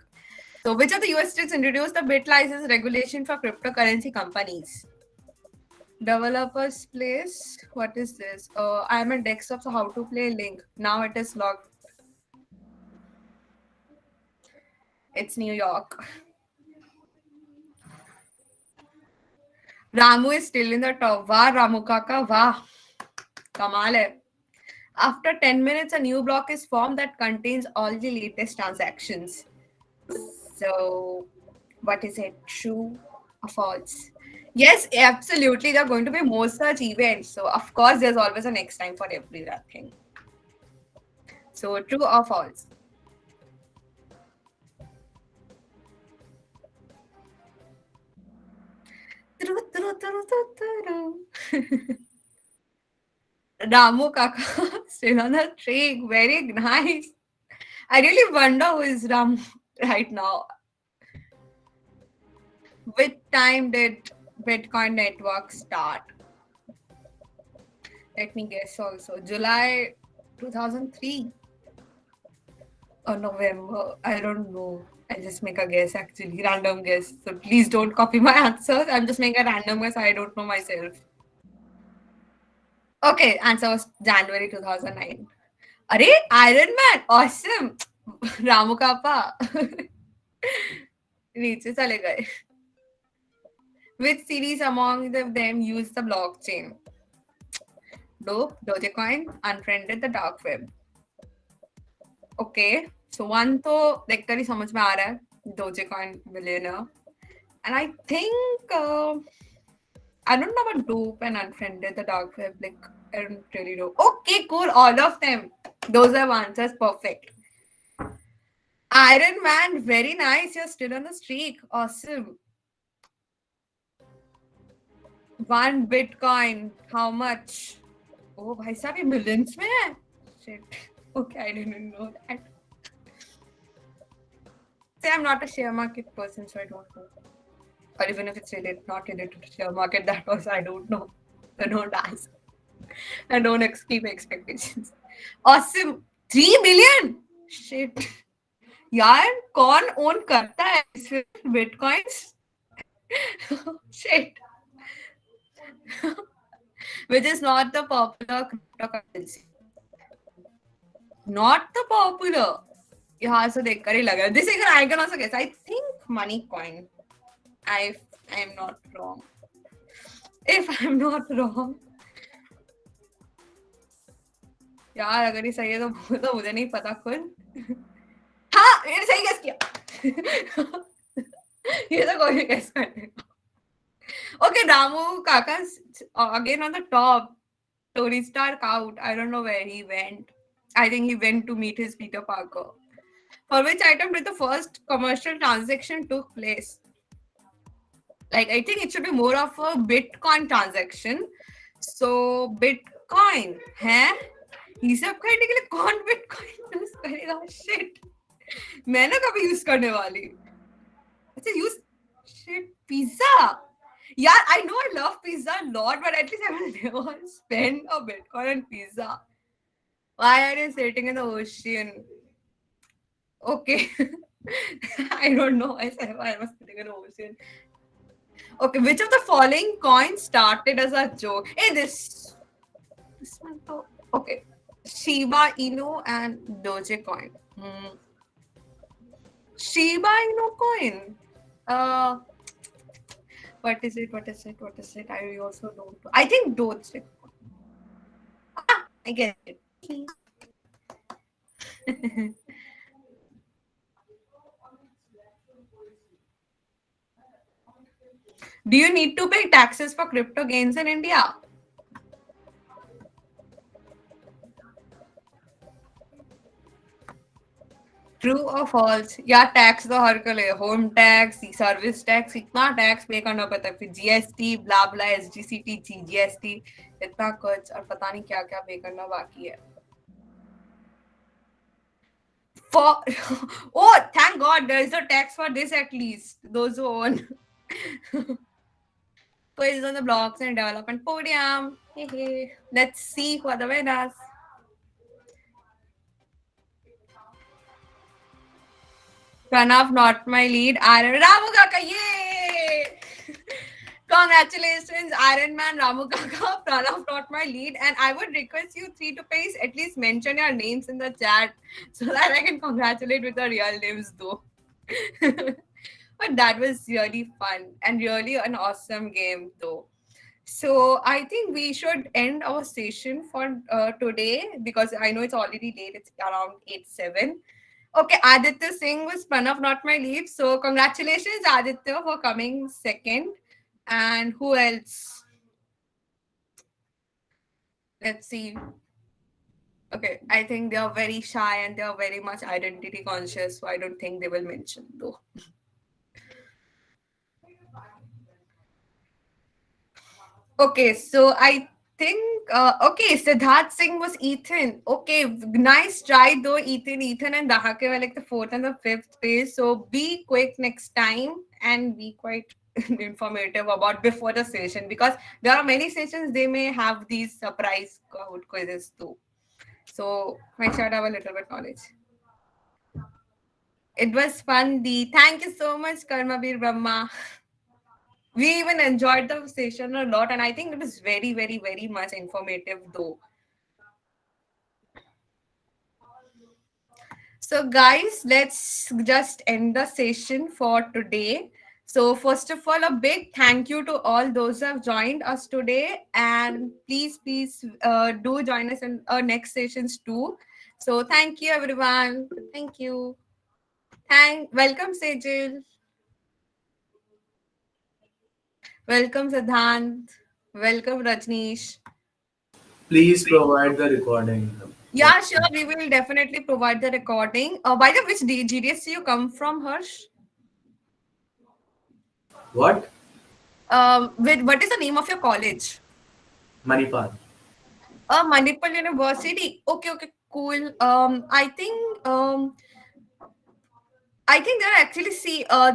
So which of the US states introduced the bit license regulation for cryptocurrency companies? Developers place. What is this? I am a desktop, so how to play link? Now it is locked. It's New York. Ramu is still in the top. Wow, Ramu Kaka, wow. Kamal hai. After 10 minutes, a new block is formed that contains all the latest transactions. So, what is it? True or false? Yes, absolutely. There are going to be more such events. So, of course, there's always a next time for every thing. So, true or false? Ramu Kaka still on the streak. Very nice. I really wonder who is Ramu right now. Which time did Bitcoin network start? Let me guess also. July 2003 or November. I don't know. I just make a guess actually, random guess. So please don't copy my answers. I'm just making a random guess. I don't know myself. Okay, answer was January 2009. Arey, Iron Man, awesome. Ramu Kappa. नीचे चले गए. Which series among them use the blockchain? Dope, Dogecoin, Unfriended, the dark web. Okay, so one तो देखकर ही समझ में आ रहा है, Dogecoin billionaire. And I think I don't know about Dope and Unfriended, the dark web. Like I don't really know. Okay, cool, all of them. Those are answers, perfect. Iron Man, very nice. You're still on the streak. Awesome. 1 Bitcoin, how much? Oh, भाई साहब ये millions में है. Shit. Okay, I didn't know that. Say I'm not a share market person, so I don't know. Or even if it's not related to share market, that also I don't know. So don't ask. And don't keep expectations. Awesome. 3 billion? Shit. यार कौन own करता है इस bitcoins? Shit. Which is not the popular cryptocurrency. Not the popular. यहाँ से देखकर ही लगा. This I can also guess. I think money coin. I am not wrong. If I'm not wrong. यार अगर ये सही है तो मुझे नहीं पता खुद. हाँ, ये सही गेस किया. ये तो कोई गेस कर देगा. Okay, Ramu Kaka's again on the top. Tony Stark out. I don't know where he went. I think he went to meet his Peter Parker. For which item did the first commercial transaction took place? Like, I think it should be more of a Bitcoin transaction. So, Bitcoin, है? ये सब करने के लिए कौन Bitcoin use करेगा? Shit. मैं ना कभी यूज करने वाली. अच्छा, use shit pizza. Yeah, I know I love pizza a lot, but at least I will never spend a Bitcoin on pizza. Why are you sitting in the ocean? Okay. I don't know. I said why I was sitting in the ocean. Okay, which of the following coins started as a joke? Hey, this one. Okay. Shiba Inu and Dogecoin. Shiba Inu coin. What is it? I also don't know. I think Dogecoin. I get it. Do you need to pay taxes for crypto gains in India? True or false? Yeah, tax तो हर कले home tax, service tax, इतना tax pay करना पड़ता है. फिर GST, blah blah, SGCT, GST, इतना कुछ और पता नहीं क्या क्या pay करना बाकी है. For oh, thank God, there is a tax for this at least. Those who own. Quiz on the blocks and development podium. Let's see who are the winners. Pranav, not my lead. Iron Ramu Kaka, yay! Congratulations, Iron Man, Ramu Kaka, Pranav, not my lead. And I would request you three to please at least mention your names in the chat so that I can congratulate with the real names though. But that was really fun and really an awesome game though. So I think we should end our session for today because I know it's already late. It's around 8:07. Okay, Aditya Singh was Pranav, not my lead. So congratulations, Aditya, for coming second. And who else? Let's see. Okay, I think they are very shy and they are very much identity conscious. So I don't think they will mention though. Okay, so I think okay, Siddharth Singh was Ethan. Okay, nice try though, Ethan. Ethan and Dahake were like the fourth and the fifth place. So be quick next time and be quite informative about before the session, because there are many sessions they may have these surprise quizzes too. So make sure to have a little bit knowledge. It was fun, Dee. Thank you so much, Karmabir Brahma. We even enjoyed the session a lot, and I think it was very, very, very much informative though. So, guys, let's just end the session for today. So, first of all, a big thank you to all those who have joined us today, and please, do join us in our next sessions too. So, thank you, everyone. Thank you. Welcome, Sejal. Welcome, Siddhant. Welcome, Rajneesh. Please provide the recording. Yeah, sure. We will definitely provide the recording. By the way, which GDSC you come from, Harsh? What? What is the name of your college? Manipal. Manipal University. Okay, cool. I think there are actually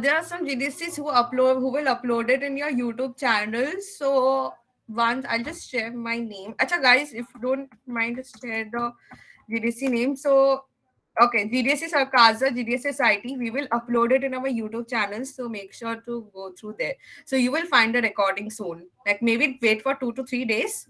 there are some GDCs who will upload it in your YouTube channel. So once I'll just share my name. Acha guys, if you don't mind, just share the GDC name. So okay, GDC Sarkaza, GDC Society, we will upload it in our YouTube channel. So make sure to go through there. So you will find the recording soon. Like maybe wait for 2 to 3 days.